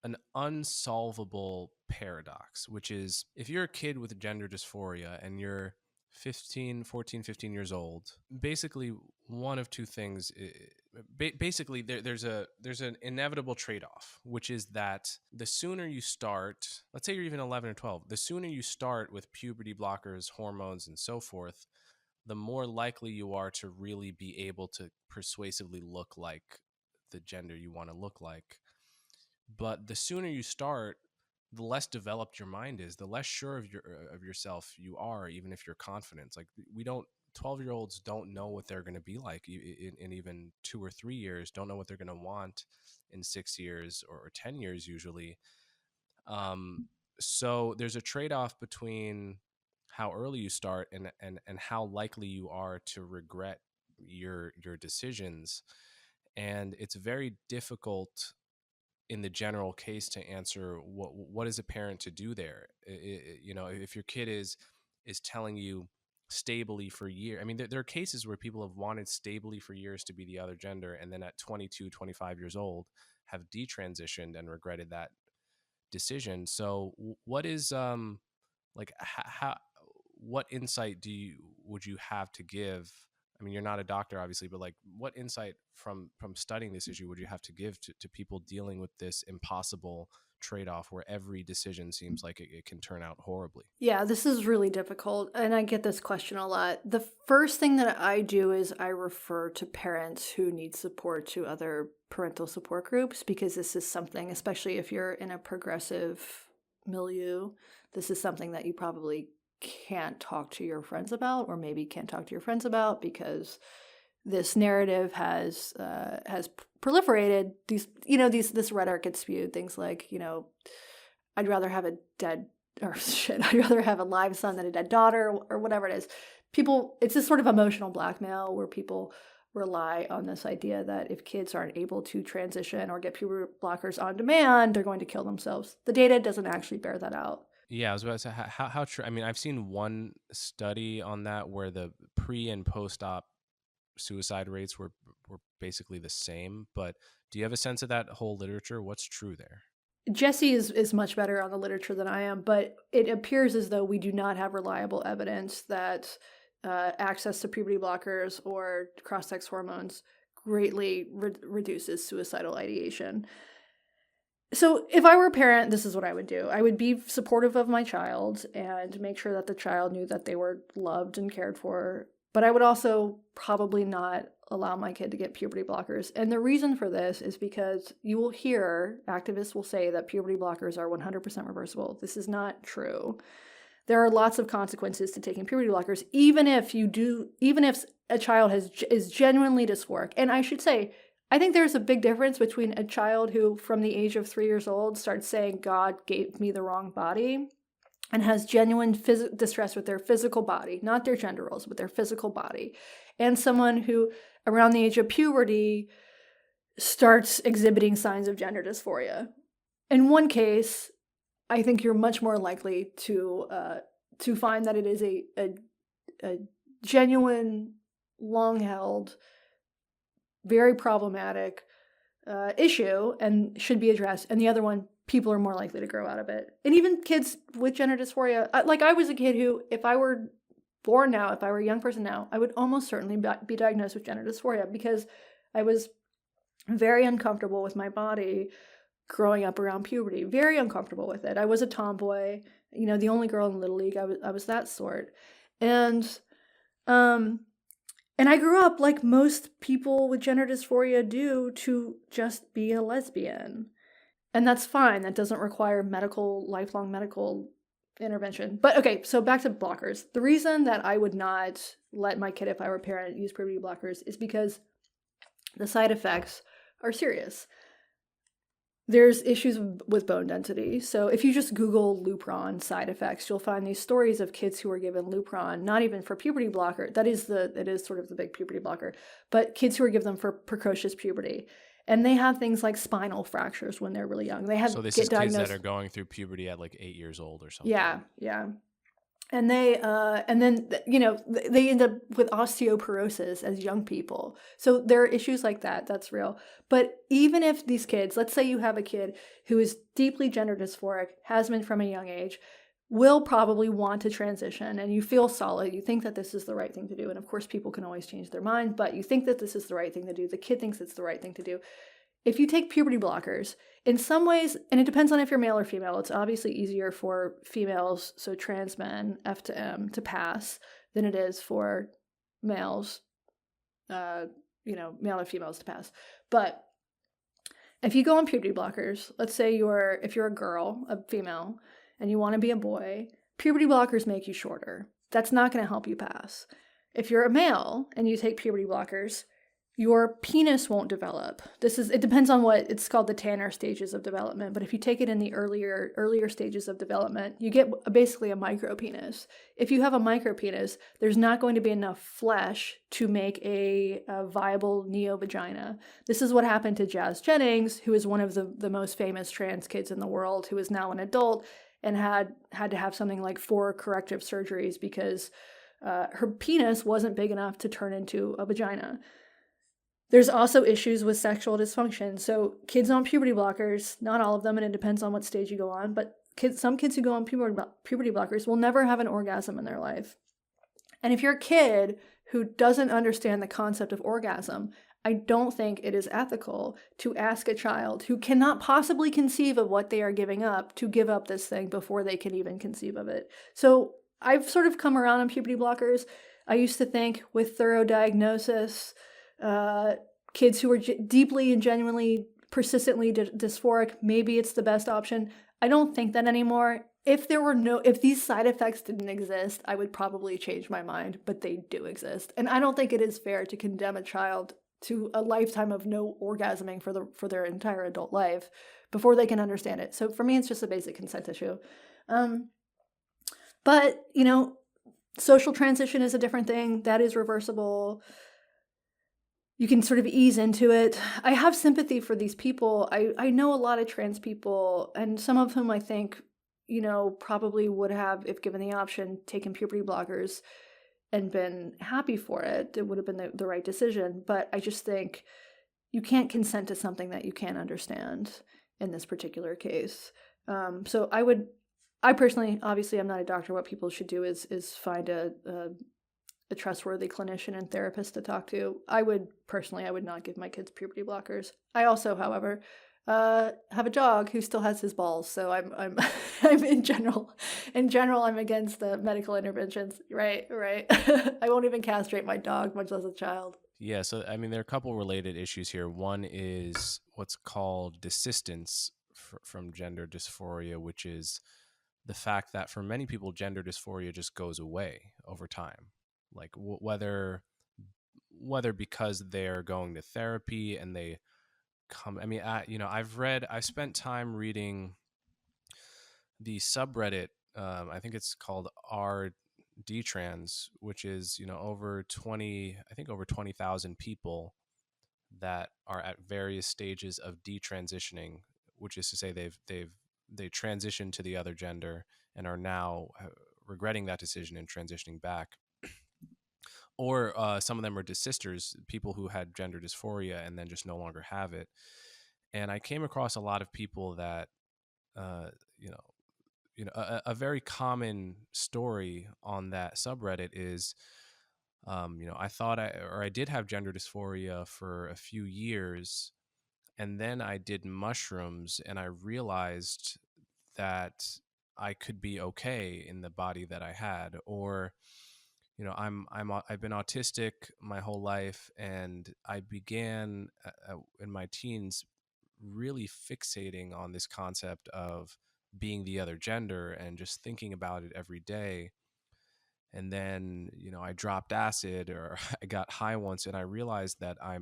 an unsolvable paradox, which is, if you're a kid with gender dysphoria and you're 15 years old, basically one of two things. Basically, there's an inevitable trade-off, which is that the sooner you start, let's say you're even 11 or 12, the sooner you start with puberty blockers, hormones, and so forth, the more likely you are to really be able to persuasively look like the gender you want to look like. But the sooner you start, the less developed your mind is, the less sure of yourself you are, even if you're confident. Like, 12-year-olds don't know what they're going to be like in even 2 or 3 years, don't know what they're going to want in 6 years or 10 years usually. So there's a trade-off between how early you start and how likely you are to regret your decisions. And it's very difficult in the general case to answer what is a parent to do there. If your kid is telling you stably for years, I mean, there are cases where people have wanted stably for years to be the other gender, and then at 22, 25 years old have detransitioned and regretted that decision. So what is like how what insight would you have to give? I mean, you're not a doctor, obviously, but like, what insight from studying this issue would you have to give to people dealing with this impossible trade-off where every decision seems like it can turn out horribly? Yeah, this is really difficult, and I get this question a lot. The first thing that I do is I refer to parents who need support to other parental support groups, because this is something, especially if you're in a progressive milieu, this is something that you probably can't talk to your friends about, or maybe can't talk to your friends about because this narrative has proliferated. This rhetoric gets spewed, things like, I'd rather have a dead, or shit, I'd rather have a live son than a dead daughter, or whatever it is. It's this sort of emotional blackmail where people rely on this idea that if kids aren't able to transition or get puberty blockers on demand, they're going to kill themselves. The data doesn't actually bear that out. Yeah, I was about to say, how true. I mean, I've seen one study on that where the pre and post-op suicide rates were basically the same. But do you have a sense of that whole literature? What's true there? Jesse is much better on the literature than I am, but it appears as though we do not have reliable evidence that access to puberty blockers or cross-sex hormones greatly reduces suicidal ideation. So if I were a parent, this is what I would do. I would be supportive of my child and make sure that the child knew that they were loved and cared for. But I would also probably not allow my kid to get puberty blockers. And the reason for this is because you will hear activists will say that puberty blockers are 100% reversible. This is not true. There are lots of consequences to taking puberty blockers, even if a child is genuinely dysphoric. And I should say, I think there's a big difference between a child who, from the age of 3 years old, starts saying, God gave me the wrong body, and has genuine distress with their physical body, not their gender roles, but their physical body, and someone who, around the age of puberty, starts exhibiting signs of gender dysphoria. In one case, I think you're much more likely to find that it is a genuine, long-held, very problematic issue and should be addressed. And the other one, people are more likely to grow out of it. And even kids with gender dysphoria, like I was a kid who, if I were born now, if I were a young person now, I would almost certainly be diagnosed with gender dysphoria because I was very uncomfortable with my body growing up around puberty, very uncomfortable with it. I was a tomboy, the only girl in Little League. I was that sort. And And I grew up like most people with gender dysphoria do to just be a lesbian. And that's fine. That doesn't require lifelong medical intervention. But okay, so back to blockers. The reason that I would not let my kid, if I were a parent, use puberty blockers is because the side effects are serious. There's issues with bone density. So if you just Google Lupron side effects, you'll find these stories of kids who were given Lupron, not even for puberty blocker. It is sort of the big puberty blocker, but kids who were given them for precocious puberty. And they have things like spinal fractures when they're really young. So this is Get kids that diagnosed. are going through puberty at like 8 years old or something. Yeah, yeah. And then they end up with osteoporosis as young people. So there are issues like that. That's real. But even if these kids, let's say you have a kid who is deeply gender dysphoric, has been from a young age, will probably want to transition, and you feel solid. You think that this is the right thing to do. And of course, people can always change their mind, but you think that this is the right thing to do. The kid thinks it's the right thing to do. If you take puberty blockers, in some ways, and it depends on if you're male or female, it's obviously easier for females, so trans men, F to M, to pass than it is for males, male or females to pass. But if you go on puberty blockers, let's say if you're a girl, a female, and you want to be a boy, puberty blockers make you shorter. That's not going to help you pass. If you're a male and you take puberty blockers, your penis won't develop. It depends on it's called the Tanner stages of development, but if you take it in the earlier stages of development, you get basically a micro penis. If you have a micro penis, there's not going to be enough flesh to make a viable neo-vagina. This is what happened to Jazz Jennings, who is one of the most famous trans kids in the world, who is now an adult and had to have something like 4 corrective surgeries because her penis wasn't big enough to turn into a vagina. There's also issues with sexual dysfunction. So kids on puberty blockers, not all of them, and it depends on what stage you go on, but some kids who go on puberty blockers will never have an orgasm in their life. And if you're a kid who doesn't understand the concept of orgasm, I don't think it is ethical to ask a child who cannot possibly conceive of what they are giving up to give up this thing before they can even conceive of it. So I've sort of come around on puberty blockers. I used to think with thorough diagnosis, kids who are deeply and genuinely, persistently dysphoric, maybe it's the best option. I don't think that anymore. If these side effects didn't exist, I would probably change my mind, but they do exist. And I don't think it is fair to condemn a child to a lifetime of no orgasming for their entire adult life before they can understand it. So for me, it's just a basic consent issue. But, social transition is a different thing. That is reversible. You can sort of ease into it. I have sympathy for these people. I know a lot of trans people, and some of whom I think, probably would have, if given the option, taken puberty blockers and been happy for it. It would have been the right decision. But I just think you can't consent to something that you can't understand in this particular case. So I personally, obviously, I'm not a doctor. What people should do is find a trustworthy clinician and therapist to talk to. I would not give my kids puberty blockers. I also, however, have a dog who still has his balls, so I'm I'm in general I'm against the medical interventions. Right. I won't even castrate my dog, much less a child. Yeah, so I mean, there are a couple related issues here. One is what's called desistance from gender dysphoria, which is the fact that for many people, gender dysphoria just goes away over time. Like whether because they're going to therapy and they come. I mean, I've spent time reading the subreddit. I think it's called R Detrans, which is over 20,000 people that are at various stages of detransitioning, which is to say they transitioned to the other gender and are now regretting that decision and transitioning back. Or some of them are desisters, people who had gender dysphoria and then just no longer have it. And I came across a lot of people that, a very common story on that subreddit is, I did have gender dysphoria for a few years, and then I did mushrooms and I realized that I could be okay in the body that I had. Or, I've been autistic my whole life, and I began in my teens really fixating on this concept of being the other gender and just thinking about it every day. And then, I dropped acid, or I got high once, and I realized that I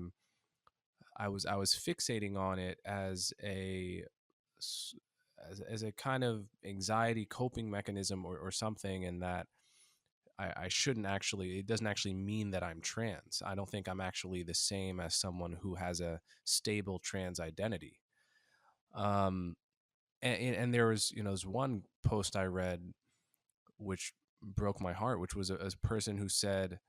was fixating on it as a kind of anxiety coping mechanism, or something, and that I shouldn't actually, it doesn't actually mean that I'm trans. I don't think I'm actually the same as someone who has a stable trans identity. Um, and there was, there's one post I read which broke my heart, which was a person who said,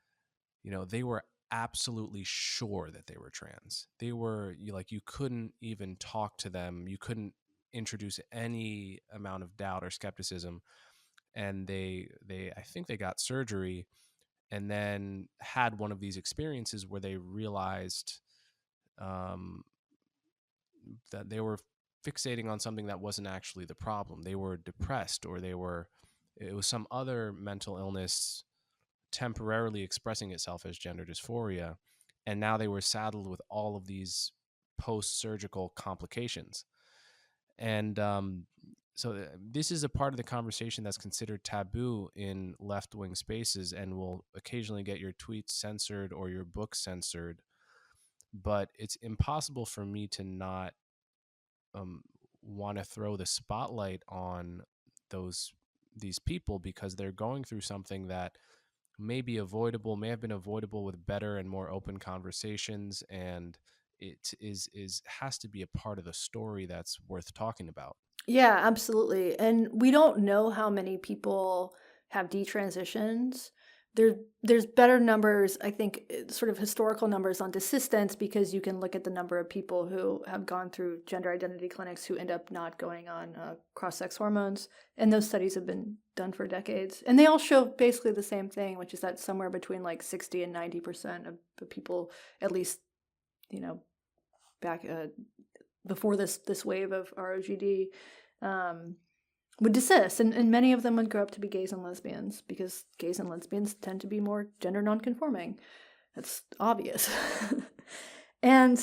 they were absolutely sure that they were trans. They were, like, you couldn't even talk to them. You couldn't introduce any amount of doubt or skepticism. And I think they got surgery, and then had one of these experiences where they realized um, that they were fixating on something that wasn't actually the problem. They were depressed, or it was some other mental illness temporarily expressing itself as gender dysphoria. And now they were saddled with all of these post-surgical complications. And so this is a part of the conversation that's considered taboo in left-wing spaces, and will occasionally get your tweets censored or your book censored. But it's impossible for me to not um, want to throw the spotlight on these people, because they're going through something that may have been avoidable with better and more open conversations, and it has to be a part of the story that's worth talking about. Yeah, absolutely. And we don't know how many people have detransitions. There's better numbers, I think, sort of historical numbers on desistance, because you can look at the number of people who have gone through gender identity clinics who end up not going on cross-sex hormones. And those studies have been done for decades. And they all show basically the same thing, which is that somewhere between like 60 and 90% of the people, at least, back before this wave of ROGD, would desist, and many of them would grow up to be gays and lesbians, because gays and lesbians tend to be more gender non-conforming. That's obvious. And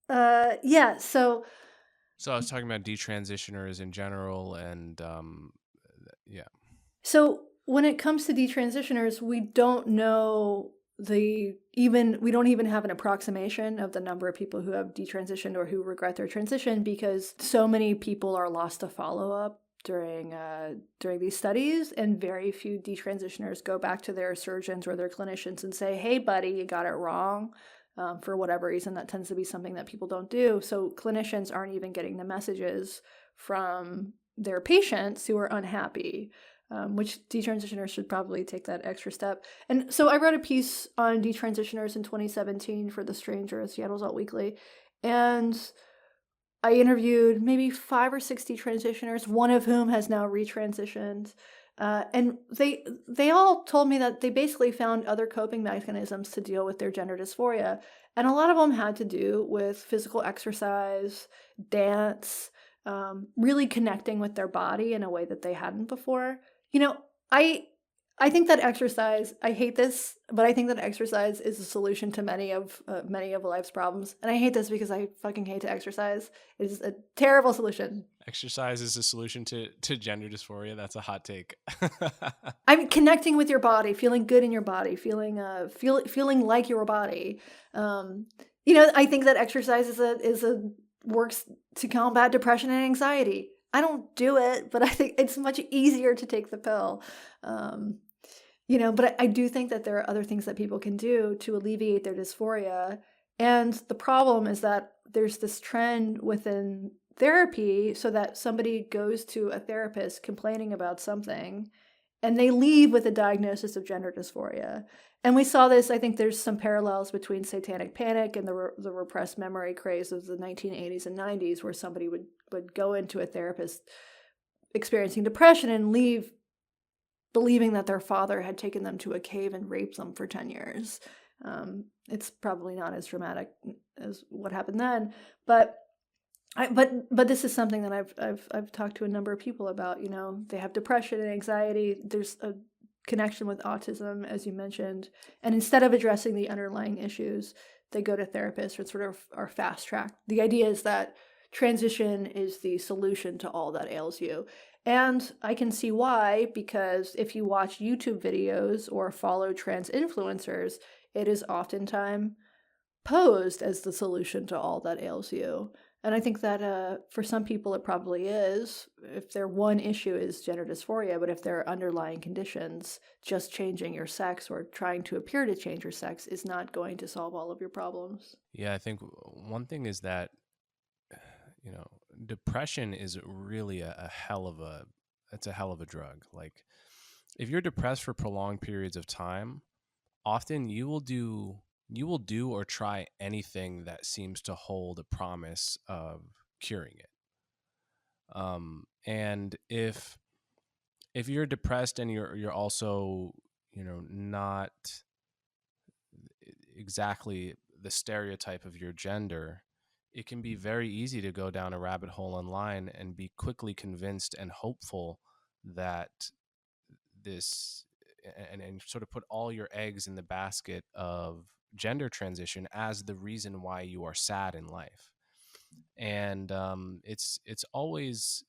yeah, so I was talking about detransitioners in general, and yeah. So when it comes to detransitioners, we don't know we don't even have an approximation of the number of people who have detransitioned or who regret their transition, because so many people are lost to follow-up during these studies, and very few detransitioners go back to their surgeons or their clinicians and say, hey buddy, you got it wrong. For whatever reason, that tends to be something that people don't do. So clinicians aren't even getting the messages from their patients who are unhappy, which detransitioners should probably take that extra step. And so I wrote a piece on detransitioners in 2017 for The Stranger, Seattle's Alt Weekly, and I interviewed maybe 5 or 6 detransitioners, one of whom has now retransitioned. And they all told me that they basically found other coping mechanisms to deal with their gender dysphoria. And a lot of them had to do with physical exercise, dance, really connecting with their body in a way that they hadn't before. I think that exercise, I hate this, but I think that exercise is a solution to many of life's problems. And I hate this because I fucking hate to exercise. It is a terrible solution. Exercise is a solution to gender dysphoria. That's a hot take. I'm connecting with your body, feeling good in your body, feeling like your body. I think that exercise is a works to combat depression and anxiety. I don't do it, but I think it's much easier to take the pill. But I do think that there are other things that people can do to alleviate their dysphoria. And the problem is that there's this trend within therapy, so that somebody goes to a therapist complaining about something, and they leave with a diagnosis of gender dysphoria. And we saw this, I think there's some parallels between satanic panic and the repressed memory craze of the 1980s and 90s, where somebody would go into a therapist experiencing depression and leave believing that their father had taken them to a cave and raped them for 10 years. It's probably not as dramatic as what happened then, but this is something that I've talked to a number of people about. They have depression and anxiety. There's a connection with autism, as you mentioned. And instead of addressing the underlying issues, they go to therapists or sort of are fast tracked. The idea is that transition is the solution to all that ails you. And I can see why, because if you watch YouTube videos or follow trans influencers, it is oftentimes posed as the solution to all that ails you. And I think that for some people it probably is, if their one issue is gender dysphoria, but if there are underlying conditions, just changing your sex or trying to appear to change your sex is not going to solve all of your problems. Yeah, I think one thing is that, depression is really a hell of a drug. Like, if you're depressed for prolonged periods of time, often you will do or try anything that seems to hold a promise of curing it. And if you're depressed and you're also, not exactly the stereotype of your gender, it can be very easy to go down a rabbit hole online and be quickly convinced and hopeful that this and sort of put all your eggs in the basket of gender transition as the reason why you are sad in life. And it's always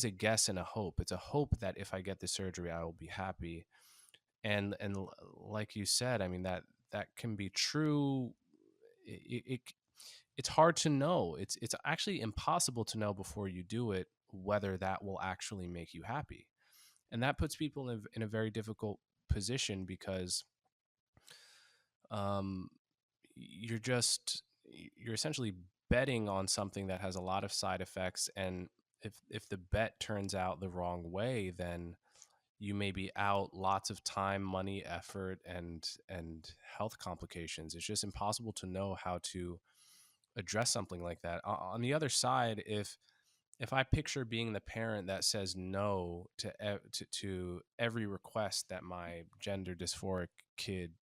a guess and a hope. It's a hope that if I get the surgery, I will be happy. And like you said, I mean, that can be true. It's hard to know. It's actually impossible to know before you do it whether that will actually make you happy. And that puts people in a very difficult position, because you're essentially betting on something that has a lot of side effects. And if the bet turns out the wrong way, then you may be out lots of time, money, effort, and health complications. It's just impossible to know how to address something like that. On the other side, if I picture being the parent that says no to every request that my gender dysphoric kid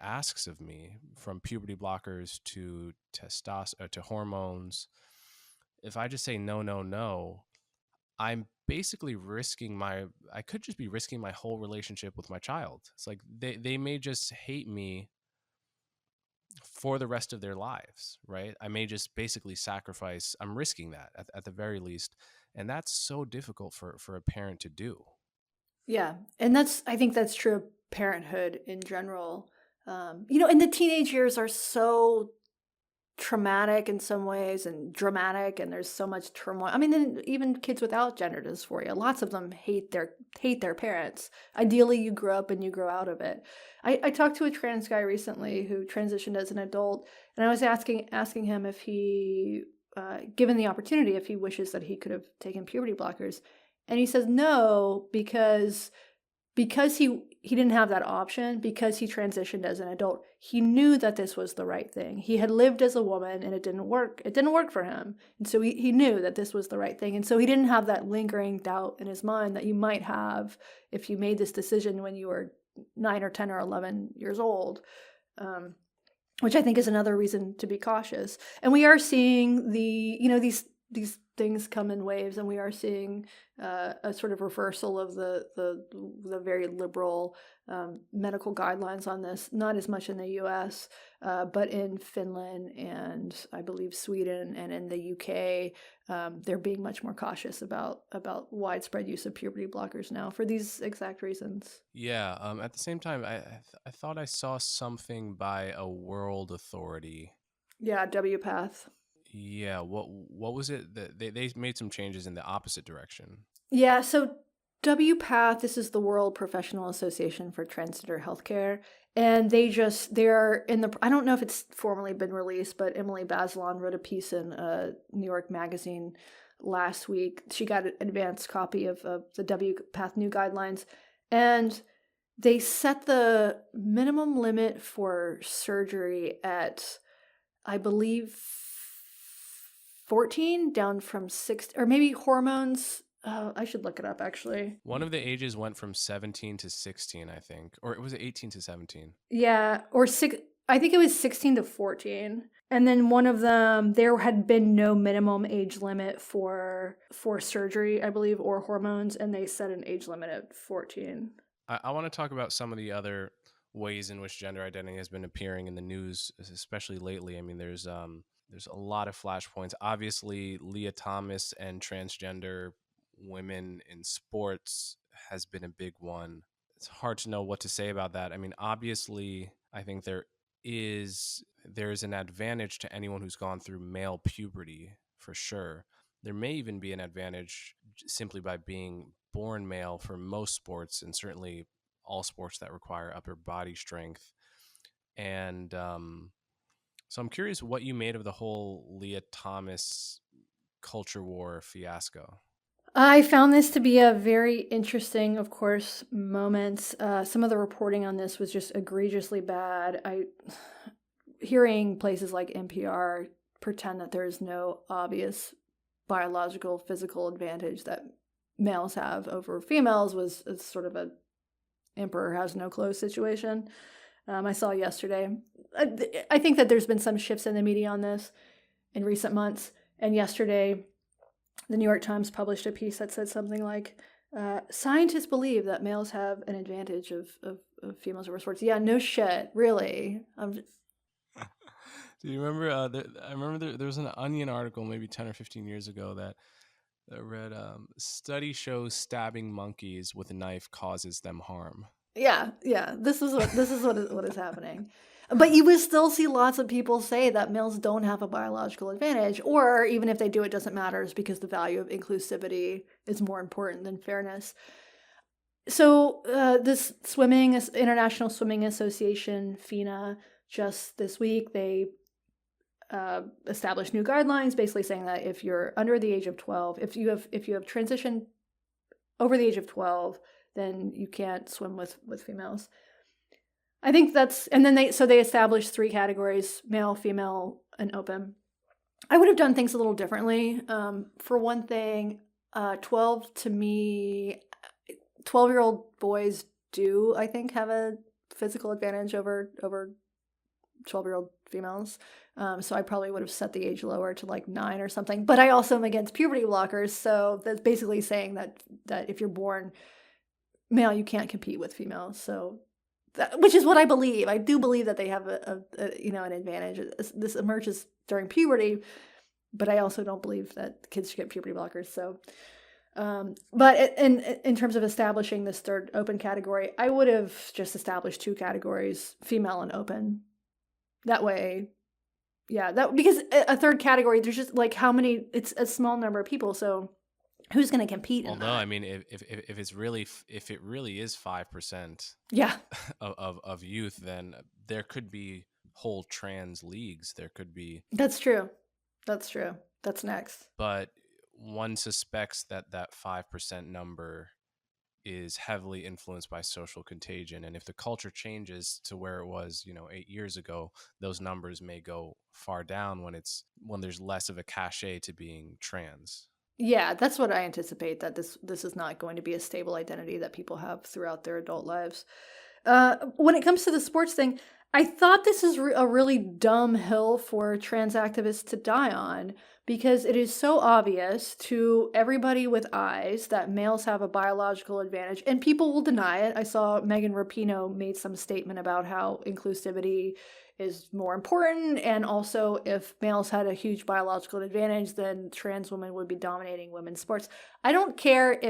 asks of me, from puberty blockers to testosterone to hormones, if I just say no, no, no, I'm basically I could just be risking my whole relationship with my child. It's like they may just hate me for the rest of their lives, right? I may just basically sacrifice. I'm risking that at the very least. And that's so difficult for a parent to do. Yeah. And I think that's true of parenthood in general. And the teenage years are so traumatic in some ways and dramatic, and there's so much turmoil. I mean, even kids without gender dysphoria, lots of them hate their parents. Ideally, you grow up and you grow out of it. I talked to a trans guy recently who transitioned as an adult, and I was asking him if he, given the opportunity, if he wishes that he could have taken puberty blockers, and he says no, because he didn't have that option, because he transitioned as an adult. He knew that this was the right thing. He had lived as a woman and it didn't work. It didn't work for him. And so he knew that this was the right thing. And so he didn't have that lingering doubt in his mind that you might have if you made this decision when you were 9 or 10 or 11 years old, which I think is another reason to be cautious. And we are seeing these things come in waves, and we are seeing a sort of reversal of the very liberal medical guidelines on this. Not as much in the U.S., but in Finland and I believe Sweden and in the U.K., they're being much more cautious about widespread use of puberty blockers now for these exact reasons. Yeah. At the same time, I thought I saw something by a world authority. Yeah, WPATH. Yeah, what was it that they made some changes in the opposite direction? Yeah, so WPATH, this is the World Professional Association for Transgender Healthcare, and they're in the, I don't know if it's formally been released, but Emily Bazelon wrote a piece in New York Magazine last week. She got an advanced copy of the WPATH new guidelines, and they set the minimum limit for surgery at, I believe, 14, down from 6, or maybe hormones. I should look it up, actually. One of the ages went from 17 to 16, I think. Or was it 18 to 17? Yeah, or 6. I think it was 16 to 14. And then one of them, there had been no minimum age limit for surgery, I believe, or hormones, and they set an age limit at 14. I want to talk about some of the other ways in which gender identity has been appearing in the news, especially lately. I mean, there's a lot of flashpoints. Obviously, Leah Thomas and transgender women in sports has been a big one. It's hard to know what to say about that. I mean, obviously, I think there's an advantage to anyone who's gone through male puberty for sure. There may even be an advantage simply by being born male for most sports, and certainly all sports that require upper body strength. And so I'm curious what you made of the whole Leah Thomas culture war fiasco. I found this to be a very interesting, of course, moment. Some of the reporting on this was just egregiously bad. Hearing places like NPR pretend that there is no obvious biological, physical advantage that males have over females was sort of a emperor has no clothes situation. I saw yesterday. I think that there's been some shifts in the media on this in recent months. And yesterday, the New York Times published a piece that said something like, scientists believe that males have an advantage of females over sports. Yeah, no shit, really. Do you remember? I remember there was an Onion article maybe 10 or 15 years ago that read, study shows stabbing monkeys with a knife causes them harm. Yeah. This is what is happening. But you would still see lots of people say that males don't have a biological advantage, or even if they do, it doesn't matter, because the value of inclusivity is more important than fairness. So this International Swimming Association, FINA, just this week, they established new guidelines, basically saying that if you're under the age of 12, if you have transitioned over the age of 12, then you can't swim with females. I think that's, and then they established 3 categories: male, female, and open. I would have done things a little differently. For one thing, 12-year-old boys do, I think, have a physical advantage over 12-year-old females. So I probably would have set the age lower to like 9 or something. But I also am against puberty blockers. So that's basically saying that if you're born male, you can't compete with females. So which is what I believe. I do believe that they have an advantage. This emerges during puberty, but I also don't believe that kids should get puberty blockers. So, but in terms of establishing this third open category, I would have just established 2 categories: female and open. That way, because a third category, there's just like how many? It's a small number of people, so who's going to compete? Although, I mean, if it really is 5%, yeah, of youth, then there could be whole trans leagues. There could be. That's true. That's next. But one suspects that 5% number is heavily influenced by social contagion, and if the culture changes to where it was 8 years ago, those numbers may go far down when there's less of a cachet to being trans. Yeah, that's what I anticipate, that this is not going to be a stable identity that people have throughout their adult lives. When it comes to the sports thing, I thought this is a really dumb hill for trans activists to die on, because it is so obvious to everybody with eyes that males have a biological advantage, and people will deny it. I saw Megan Rapinoe made some statement about how inclusivity is more important, and also if males had a huge biological advantage, then trans women would be dominating women's sports. I don't care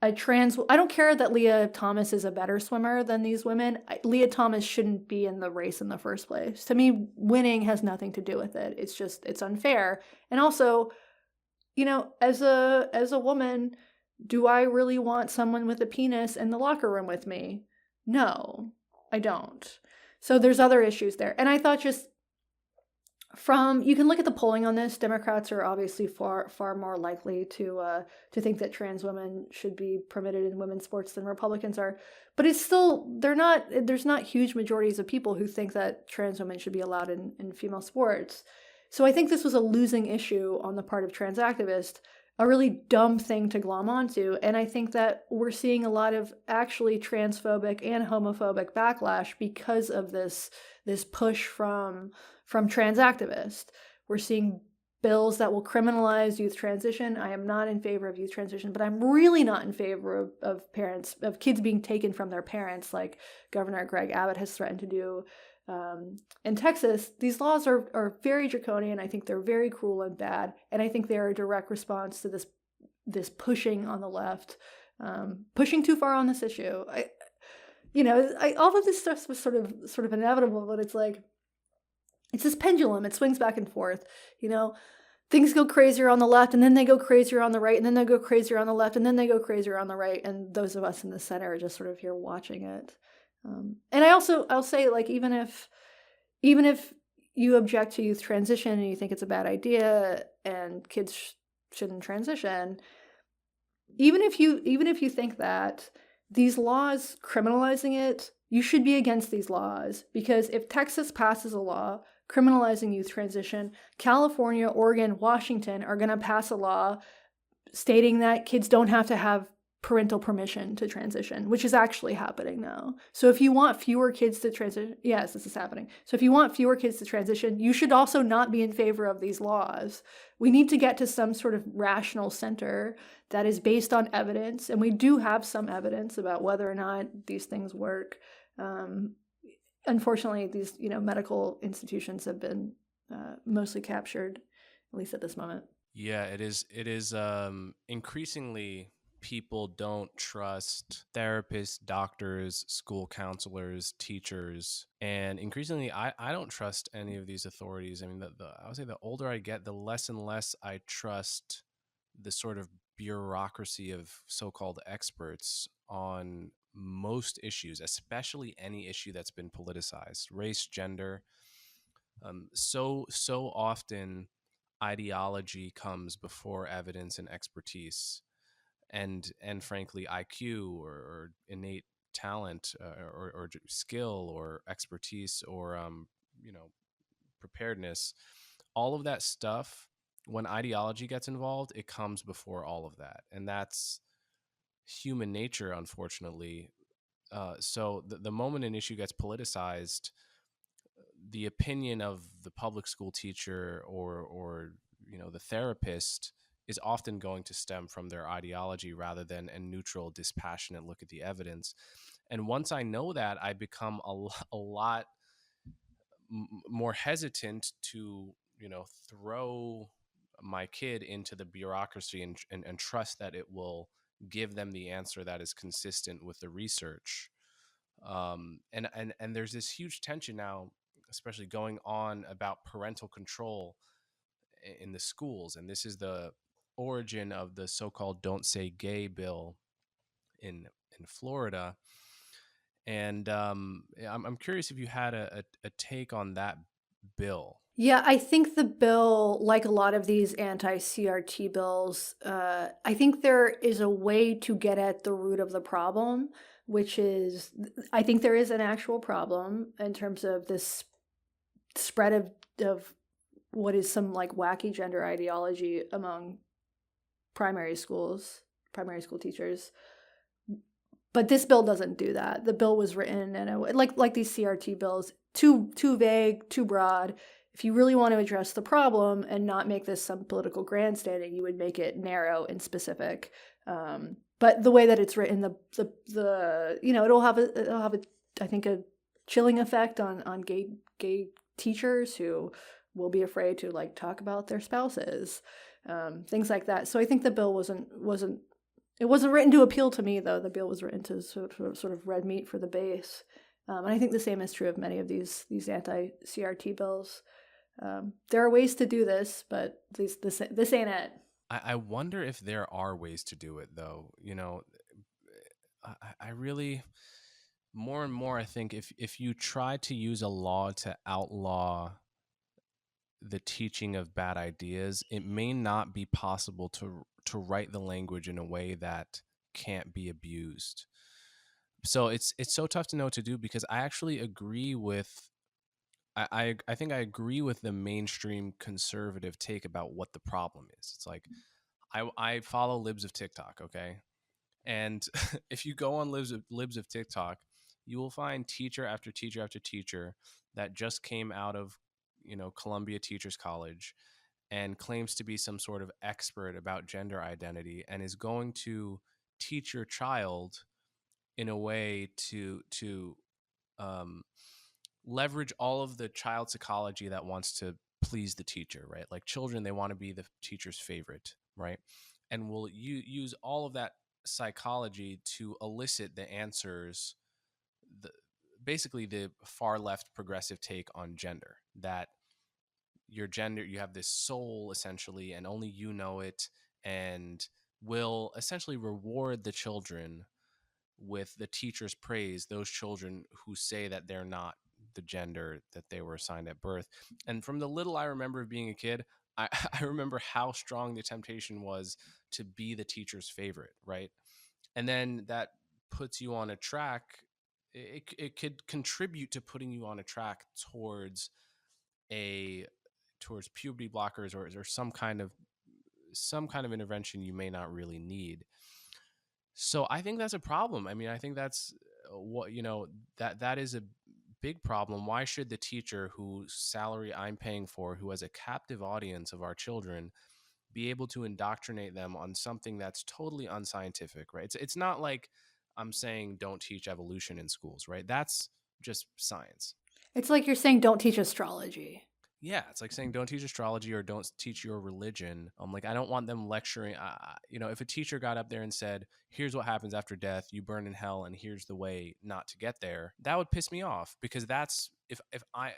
that Leah Thomas is a better swimmer than these women. Leah Thomas shouldn't be in the race in the first place. To me, winning has nothing to do with it. It's unfair. And also, as a woman, do I really want someone with a penis in the locker room with me? No, I don't. So there's other issues there. And I thought you can look at the polling on this. Democrats are obviously far more likely to think that trans women should be permitted in women's sports than Republicans are. But it's still, there's not huge majorities of people who think that trans women should be allowed in female sports. So I think this was a losing issue on the part of trans activists. a really dumb thing to glom onto. And I think that we're seeing a lot of actually transphobic and homophobic backlash because of this push from trans activists. We're seeing bills that will criminalize youth transition. I am not in favor of youth transition, but I'm really not in favor of kids being taken from their parents, like Governor Greg Abbott has threatened to do in Texas. These laws are very draconian. I think they're very cruel and bad, and I think they are a direct response to this pushing on the left, pushing too far on this issue. All of this stuff was sort of inevitable, but it's like it's this pendulum. It swings back and forth. Things go crazier on the left, and then they go crazier on the right, and then they go crazier on the left, and then they go crazier on the right, and those of us in the center are just sort of here watching it. And I'll say, like, even if you object to youth transition and you think it's a bad idea and kids shouldn't transition, even if you think that these laws criminalizing it, you should be against these laws, because if Texas passes a law criminalizing youth transition, California, Oregon, Washington are going to pass a law stating that kids don't have to have parental permission to transition, which is actually happening now. So if you want fewer kids to transition, yes, this is happening. So if you want fewer kids to transition, you should also not be in favor of these laws. We need to get to some sort of rational center that is based on evidence, and we do have some evidence about whether or not these things work. Unfortunately, these medical institutions have been mostly captured, at least at this moment. Yeah, it is. It is increasingly people don't trust therapists, doctors, school counselors, teachers, and increasingly I don't trust any of these authorities. I mean, I would say the older I get, the less and less I trust the sort of bureaucracy of so-called experts on most issues, especially any issue that's been politicized, race, gender. So often ideology comes before evidence and expertise, and frankly IQ or innate talent, or skill or expertise, or preparedness. All of that stuff, when ideology gets involved, it comes before all of that, and that's human nature, unfortunately. So the moment an issue gets politicized, the opinion of the public school teacher or the therapist is often going to stem from their ideology rather than a neutral, dispassionate look at the evidence. And once I know that, I become a lot more hesitant to throw my kid into the bureaucracy and trust that it will give them the answer that is consistent with the research. And there's this huge tension now, especially going on about parental control in the schools, and this is the origin of the so-called "Don't Say Gay" bill in Florida. And I'm curious if you had a take on that bill. Yeah, I think the bill, like a lot of these anti-CRT bills, I think there is a way to get at the root of the problem, which is, I think there is an actual problem in terms of this spread of what is some like wacky gender ideology among primary school teachers. But this bill doesn't do that. The bill was written in a way, like these CRT bills, too vague, too broad. If you really want to address the problem and not make this some political grandstanding, you would make it narrow and specific. But the way that it's written, it'll have a I think a chilling effect on gay teachers who will be afraid to like talk about their spouses, things like that. So I think the bill wasn't written to appeal to me, though. The bill was written to sort of red meat for the base. And I think the same is true of many of these anti-CRT bills. There are ways to do this, but this ain't it. I wonder if there are ways to do it, though. I really, more and more, I think if you try to use a law to outlaw the teaching of bad ideas, it may not be possible to write the language in a way that can't be abused. So it's so tough to know what to do, because I actually agree with I think I agree with the mainstream conservative take about what the problem is. It's like, I follow libs of TikTok, okay? And if you go on libs of TikTok, you will find teacher after teacher after teacher that just came out of, Columbia Teachers College and claims to be some sort of expert about gender identity and is going to teach your child in a way to um, leverage all of the child psychology that wants to please the teacher, right? Like children, they want to be the teacher's favorite, right? And will use all of that psychology to elicit the answers, the, basically the far left progressive take on gender, that your gender, you have this soul essentially, and only you know it, and will essentially reward the children with the teacher's praise, those children who say that they're not the gender that they were assigned at birth. And from the little I remember of being a kid, I, I remember how strong the temptation was to be the teacher's favorite, right? And then that puts you on a track. It could contribute to putting you on a track a towards puberty blockers, or some kind of intervention you may not really need. So I think that's a problem. I mean, I think that's what, that is a big problem. Why should the teacher whose salary I'm paying for, who has a captive audience of our children, be able to indoctrinate them on something that's totally unscientific, right? It's not like I'm saying don't teach evolution in schools, right? That's just science. It's like you're saying don't teach astrology. Yeah, it's like saying don't teach astrology or don't teach your religion. Like, I don't want them lecturing. If a teacher got up there and said, "Here's what happens after death: you burn in hell, and here's the way not to get there," that would piss me off, because that's if I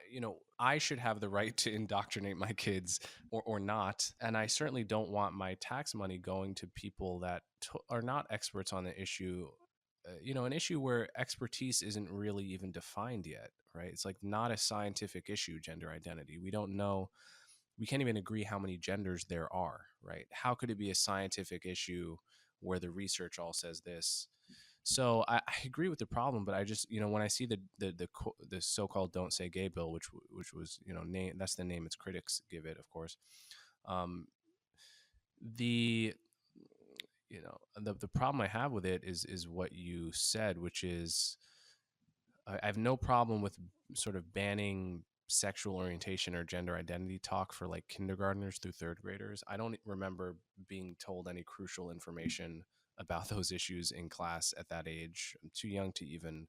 I should have the right to indoctrinate my kids, or not, and I certainly don't want my tax money going to people that are not experts on the issue. An issue where expertise isn't really even defined yet, right? It's like not a scientific issue, gender identity. We don't know. We can't even agree how many genders there are, right? How could it be a scientific issue where the research all says this? So I agree with the problem, but I just, when I see the so-called "Don't Say Gay" bill, which was, name, that's the name its critics give it, of course. The the problem I have with it is what you said, which is I have no problem with sort of banning sexual orientation or gender identity talk for like kindergartners through third graders. I don't remember being told any crucial information about those issues in class at that age. I'm too young to even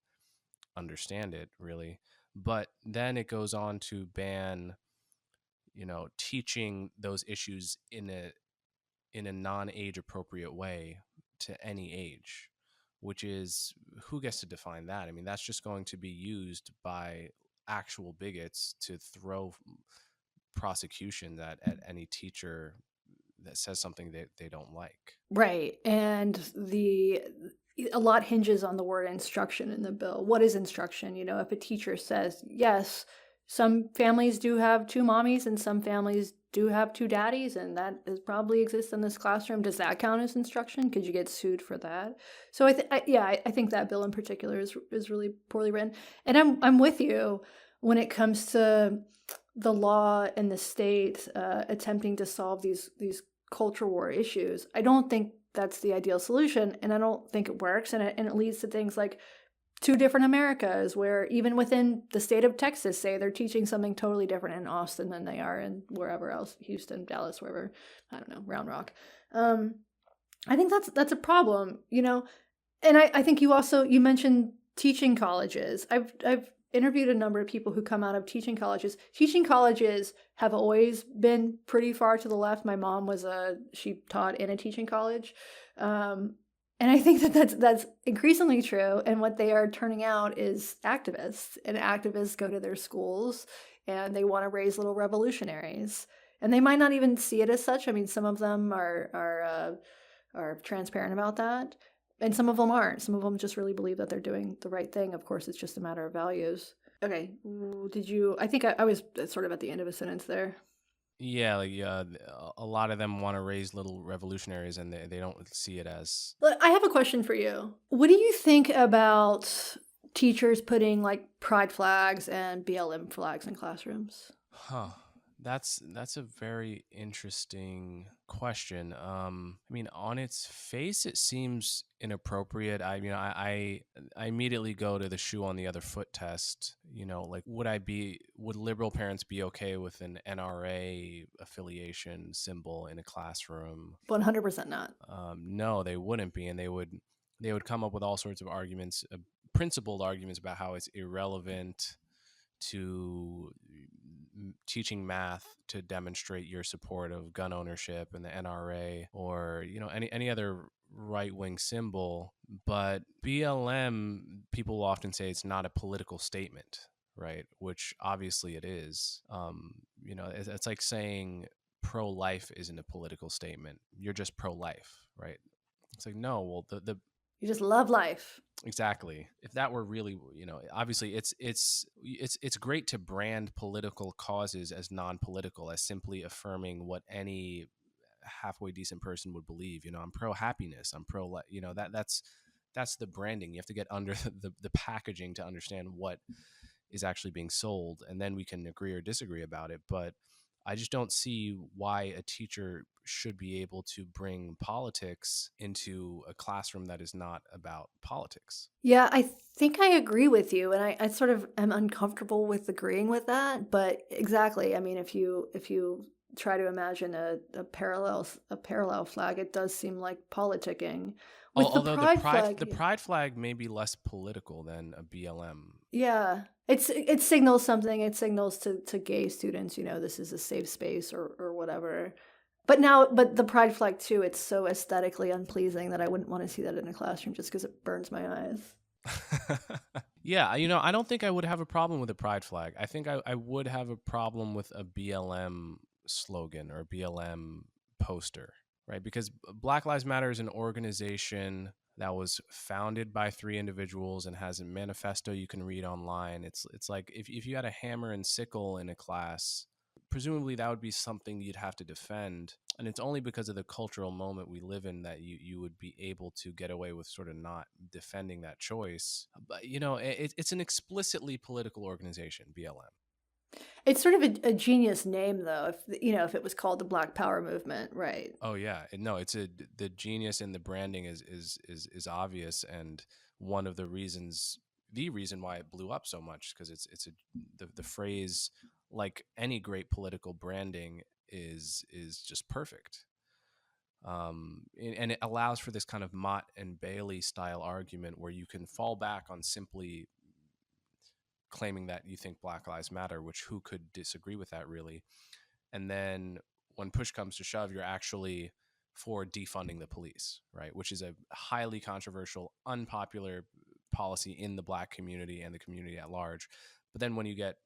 understand it, really. But then it goes on to ban, teaching those issues in a non-age appropriate way to any age, which is, who gets to define that? I mean, that's just going to be used by actual bigots to throw prosecution at any teacher that says something they don't like. Right. And a lot hinges on the word instruction in the bill. What is instruction? If a teacher says, yes, some families do have two mommies and some families do have two daddies, and that probably exists in this classroom, does that count as instruction? Could you get sued for that? So I think that bill in particular is really poorly written. And I'm with you when it comes to the law and the state attempting to solve these culture war issues. I don't think that's the ideal solution, and I don't think it works, and it leads to things like two different Americas, where even within the state of Texas, say they're teaching something totally different in Austin than they are in wherever else, Houston, Dallas, wherever, I don't know, Round Rock. I think that's a problem, and I think you mentioned teaching colleges. I've interviewed a number of people who come out of teaching colleges. Teaching colleges have always been pretty far to the left. My mom she taught in a teaching college. And I think that's increasingly true. And what they are turning out is activists. And activists go to their schools and they want to raise little revolutionaries. And they might not even see it as such. I mean, some of them are transparent about that. And some of them aren't. Some of them just really believe that they're doing the right thing. Of course, it's just a matter of values. Okay. I think I was sort of at the end of a sentence there. Yeah, like a lot of them want to raise little revolutionaries, and they don't see it as. I have a question for you. What do you think about teachers putting like pride flags and BLM flags in classrooms? Huh. That's a very interesting question. I mean, on its face, it seems inappropriate. I immediately go to the shoe on the other foot test. Like, would liberal parents be okay with an NRA affiliation symbol in a classroom? 100% not. No, they wouldn't be, and they would come up with all sorts of arguments, principled arguments about how it's irrelevant to teaching math to demonstrate your support of gun ownership and the NRA, or any other right wing symbol. But BLM, people will often say it's not a political statement, right? Which obviously it is. It's like saying pro life isn't a political statement. You're just pro life, right? It's like, no, well, the You just love life. exactly. If that were really, obviously it's great to brand political causes as non-political, as simply affirming what any halfway decent person would believe. I'm pro happiness. I'm pro, that's the branding. You have to get under the packaging to understand what is actually being sold, and then we can agree or disagree about it. But I just don't see why a teacher should be able to bring politics into a classroom that is not about politics. Yeah, I think I agree with you, and I sort of am uncomfortable with agreeing with that. But exactly, I mean, if you try to imagine a parallel flag, it does seem like politicking. With the Although the pride pride flag, the pride flag may be less political than a BLM. yeah, it signals something. It signals to gay students, this is a safe space or whatever. But the pride flag too, it's so aesthetically unpleasing that I wouldn't want to see that in a classroom just because it burns my eyes. Yeah, I don't think I would have a problem with a pride flag. I think I would have a problem with a BLM slogan or a BLM poster, right? Because Black Lives Matter is an organization that was founded by three individuals and has a manifesto you can read online. It's like if you had a hammer and sickle in a class, presumably that would be something you'd have to defend. And it's only because of the cultural moment we live in that you would be able to get away with sort of not defending that choice. But it's an explicitly political organization, BLM. It's sort of a genius name, though. If it was called the Black Power movement, right? Oh yeah, no, the genius in the branding is obvious, and one of the reason why it blew up so much, because the phrase, like any great political branding, is just perfect. And it allows for this kind of Mott and Bailey style argument where you can fall back on simply claiming that you think Black Lives Matter, which who could disagree with that, really? And then when push comes to shove, you're actually for defunding the police, right? Which is a highly controversial, unpopular policy in the Black community and the community at large. But then when you get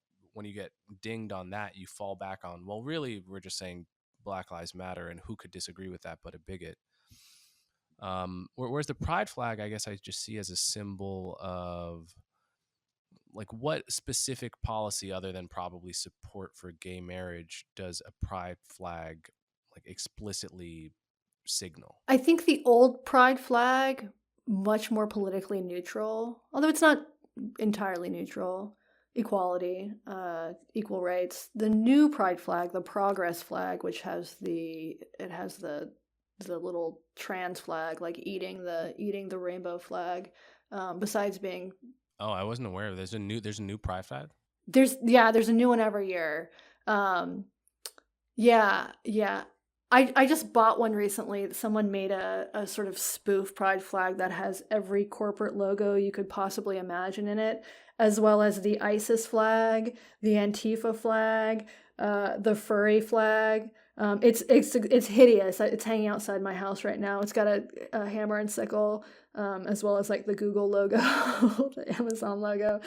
dinged on that, you fall back on, well, really, we're just saying Black Lives Matter, and who could disagree with that but a bigot? Whereas the pride flag, I guess I just see as a symbol of, like, what specific policy other than probably support for gay marriage does a pride flag like explicitly signal? I think the old pride flag, much more politically neutral, although it's not entirely neutral. Equality, equal rights. The new pride flag, the progress flag, which has the little trans flag, like eating the rainbow flag. Besides being Oh, I wasn't aware of. There's a new pride flag. there's a new one every year. Um, yeah, yeah. I just bought one recently. Someone made a sort of spoof pride flag that has every corporate logo you could possibly imagine in it, as well as the ISIS flag, the Antifa flag, the furry flag. It's hideous. It's hanging outside my house right now. It's got a hammer and sickle, as well as like the Google logo, the Amazon logo.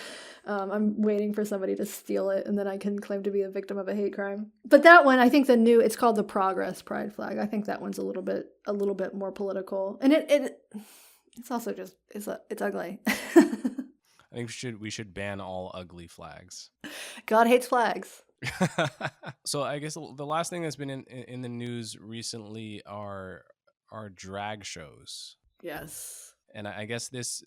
I'm waiting for somebody to steal it, and then I can claim to be a victim of a hate crime. But that one, I think it's called the Progress Pride flag. I think that one's a little bit more political, and it's also just it's ugly. I think we should ban all ugly flags. God hates flags. So I guess the last thing that's been in the news recently are drag shows. Yes. And I guess this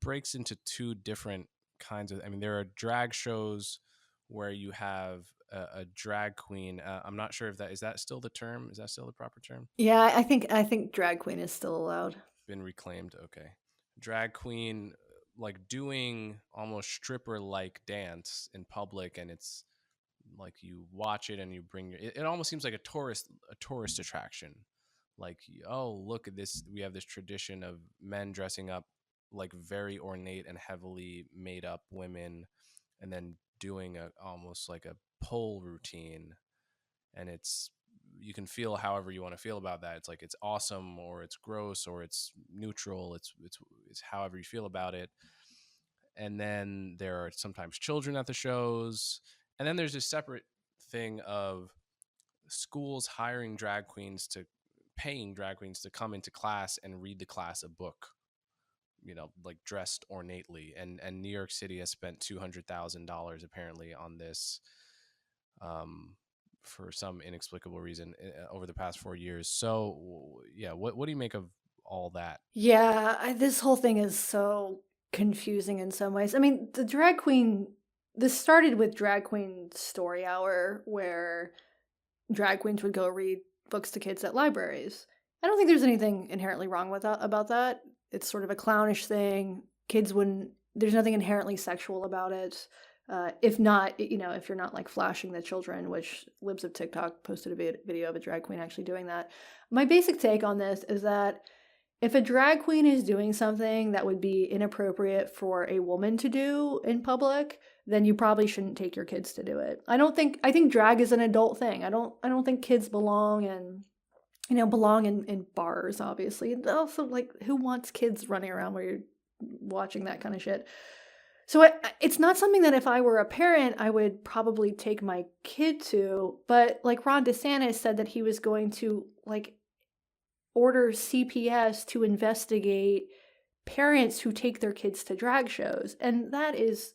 breaks into two different kinds of. I mean, there are drag shows where you have a drag queen. I'm not sure if that is that still the term. Is that still the proper term? Yeah, I think drag queen is still allowed. Been reclaimed. Okay, drag queen like doing almost stripper like dance in public, and it's like you watch it and you bring your. It almost seems like a tourist attraction. Like, oh, look at this. We have this tradition of men dressing up like very ornate and heavily made up women, and then doing a almost like a pole routine. And it's you can feel however you want to feel about that. It's like it's awesome or it's gross or it's neutral. It's however you feel about it. And then there are sometimes children at the shows. And then there's a separate thing of schools paying drag queens to come into class and read the class a book, like dressed ornately. And New York City has spent $200,000 apparently on this, um, for some inexplicable reason, over the past 4 years. So yeah, what do you make of all that? Yeah, this whole thing is so confusing in some ways. I mean, this started with Drag Queen Story Hour, where drag queens would go read books to kids at libraries. I don't think there's anything inherently wrong with that about that. It's sort of a clownish thing. Kids wouldn't. There's nothing inherently sexual about it. If not, if you're not like flashing the children, which Libs of TikTok posted a video of a drag queen actually doing that. My basic take on this is that if a drag queen is doing something that would be inappropriate for a woman to do in public, then you probably shouldn't take your kids to do it. I think drag is an adult thing. I don't think kids belong in bars, obviously. And also, like, who wants kids running around where you're watching that kind of shit? So it's not something that if I were a parent, I would probably take my kid to. But like Ron DeSantis said that he was going to like order CPS to investigate parents who take their kids to drag shows. And that is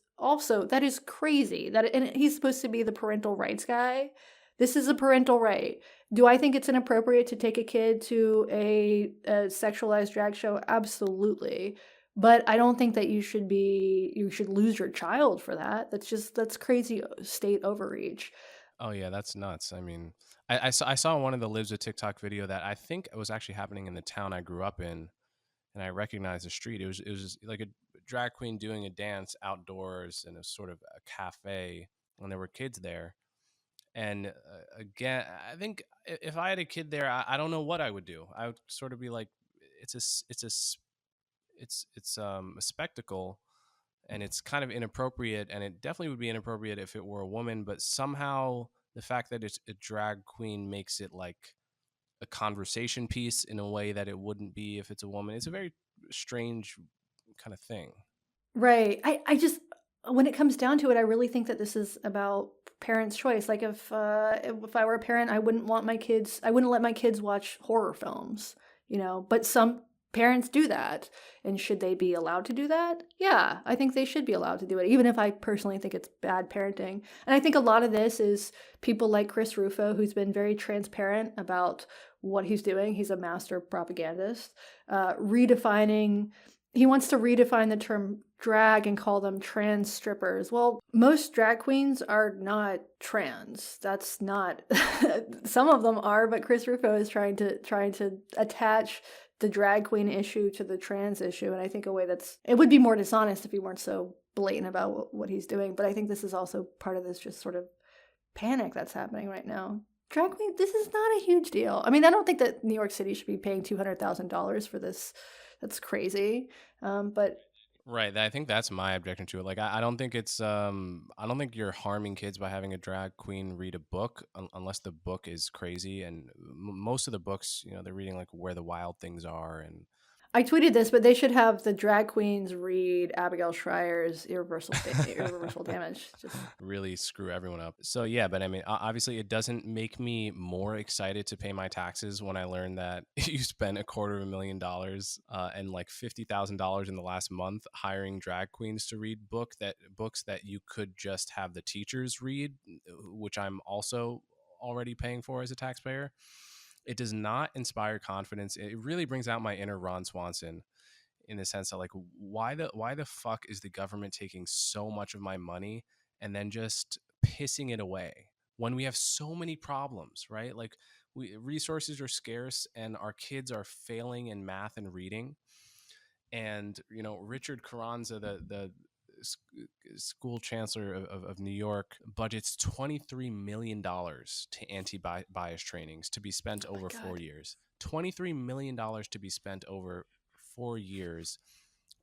crazy. And he's supposed to be the parental rights guy. This is a parental right. Do I think it's inappropriate to take a kid to a sexualized drag show? Absolutely. But I don't think that you should lose your child for that. That's crazy state overreach. Oh yeah, that's nuts. I mean, I saw one of the Lives of TikTok video that I think was actually happening in the town I grew up in, and I recognized the street. It was like a drag queen doing a dance outdoors in a sort of a cafe, and there were kids there. And again, I think if I had a kid there, I don't know what I would do. I would sort of be like, it's a spectacle, and it's kind of inappropriate, and it definitely would be inappropriate if it were a woman. But somehow the fact that it's a drag queen makes it like a conversation piece in a way that it wouldn't be if it's a woman. It's a very strange kind of thing. Right. I just when it comes down to it, I really think that this is about parents' choice. Like if I were a parent, I wouldn't let my kids watch horror films, But some parents do that, and should they be allowed to do that? Yeah, I think they should be allowed to do it, even if I personally think it's bad parenting. And I think a lot of this is people like Chris Rufo, who's been very transparent about what he's doing. He's a master propagandist, redefining. He wants to redefine the term drag and call them trans strippers. Well, most drag queens are not trans. That's not some of them are, but Chris Rufo is trying to attach the drag queen issue to the trans issue, and I think it would be more dishonest if he weren't so blatant about what he's doing. But I think this is also part of this just sort of panic that's happening right now. Drag queen, this is not a huge deal. I mean, I don't think that New York City should be paying $200,000 for this. That's crazy. But Right. I think that's my objection to it. Like, I don't think I don't think you're harming kids by having a drag queen read a book, unless the book is crazy. And most of the books, they're reading like Where the Wild Things Are, and I tweeted this, but they should have the drag queens read Abigail Schreier's Irreversible Damage. Just really screw everyone up. So yeah, but I mean, obviously, it doesn't make me more excited to pay my taxes when I learn that you spent $250,000 and like $50,000 in the last month hiring drag queens to read books that you could just have the teachers read, which I'm also already paying for as a taxpayer. It does not inspire confidence. It really brings out my inner Ron Swanson, in the sense that, like, why the fuck is the government taking so much of my money and then just pissing it away when we have so many problems, right? Like resources are scarce and our kids are failing in math and reading. And, Richard Carranza, the school chancellor of New York, budgets $23 million to anti-bias trainings to be spent over 4 years. $23 million to be spent over 4 years,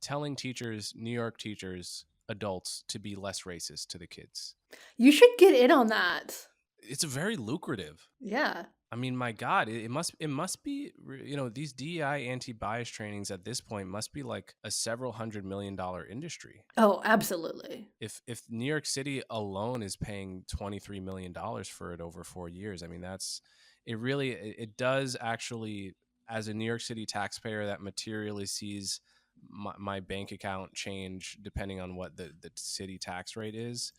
telling teachers, New York teachers, adults, to be less racist to the kids. You should get in on that. It's very lucrative. Yeah. I mean, my God, it must be, these DEI anti-bias trainings at this point must be like a several $100 million industry. Oh, absolutely. If New York City alone is paying $23 million for it over 4 years, I mean, it does actually, as a New York City taxpayer that materially sees my bank account change depending on what the city tax rate is,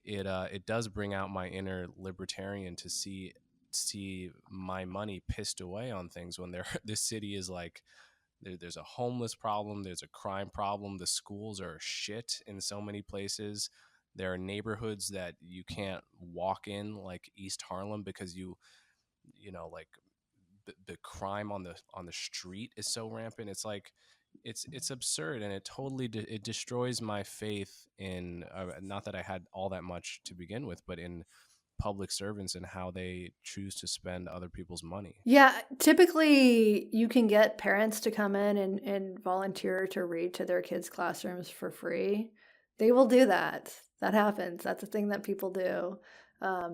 it does bring out my inner libertarian to see my money pissed away on things when this city is like, there's a homeless problem, there's a crime problem, the schools are shit in so many places, there are neighborhoods that you can't walk in, like East Harlem, because like the crime on the street is so rampant. It's like it's absurd, and it totally it destroys my faith in not that I had all that much to begin with, but in public servants and how they choose to spend other people's money. Yeah, typically you can get parents to come in and volunteer to read to their kids' classrooms for free. They will do that. That happens. That's a thing that people do.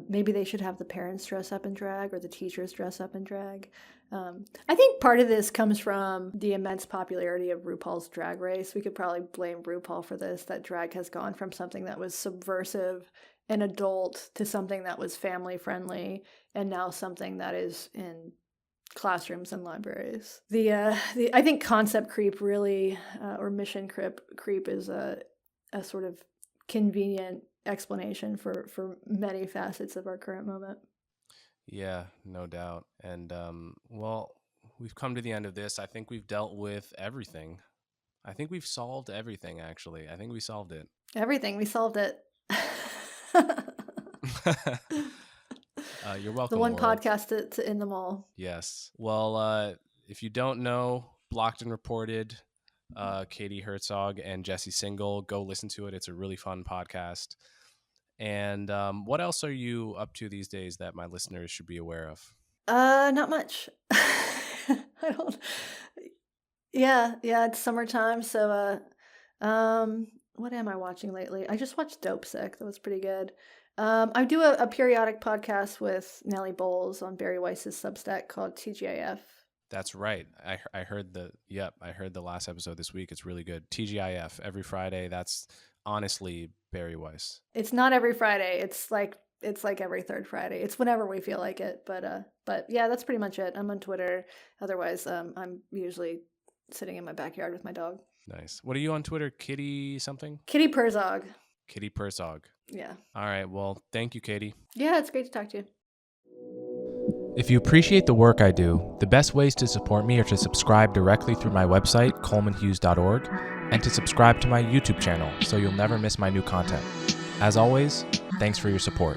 Maybe they should have the parents dress up in drag or the teachers dress up in drag. I think part of this comes from the immense popularity of RuPaul's Drag Race. We could probably blame RuPaul for this, that drag has gone from something that was subversive and adult to something that was family friendly, and now something that is in classrooms and libraries. I think concept creep really, or mission creep is a sort of convenient explanation for many facets of our current moment. Yeah, no doubt. And well, we've come to the end of this. I think we've dealt with everything. I think we've solved everything, actually. I think we solved it. Everything. We solved it. You're welcome. The one world. podcast to end them all. Yes. Well, if you don't know, Blocked and Reported, Katie Herzog and Jesse Single, go listen to it. It's a really fun podcast. And what else are you up to these days that my listeners should be aware of? Not much. I don't. Yeah, it's summertime, so what am I watching lately? I just watched Dope Sick. That was pretty good. I do a periodic podcast with Nellie Bowles on Barry Weiss's Substack called TGIF. That's right. I heard the last episode this week. It's really good. TGIF every Friday. That's honestly Barry Weiss. It's not every Friday. It's like every third Friday. It's whenever we feel like it. But yeah, that's pretty much it. I'm on Twitter. Otherwise, I'm usually sitting in my backyard with my dog. Nice. What are you on Twitter? Kitty something? Katie Herzog. Katie Herzog. Yeah. All right. Well, thank you, Katie. Yeah, it's great to talk to you. If you appreciate the work I do, the best ways to support me are to subscribe directly through my website, colemanhughes.org, and to subscribe to my YouTube channel so you'll never miss my new content. As always, thanks for your support.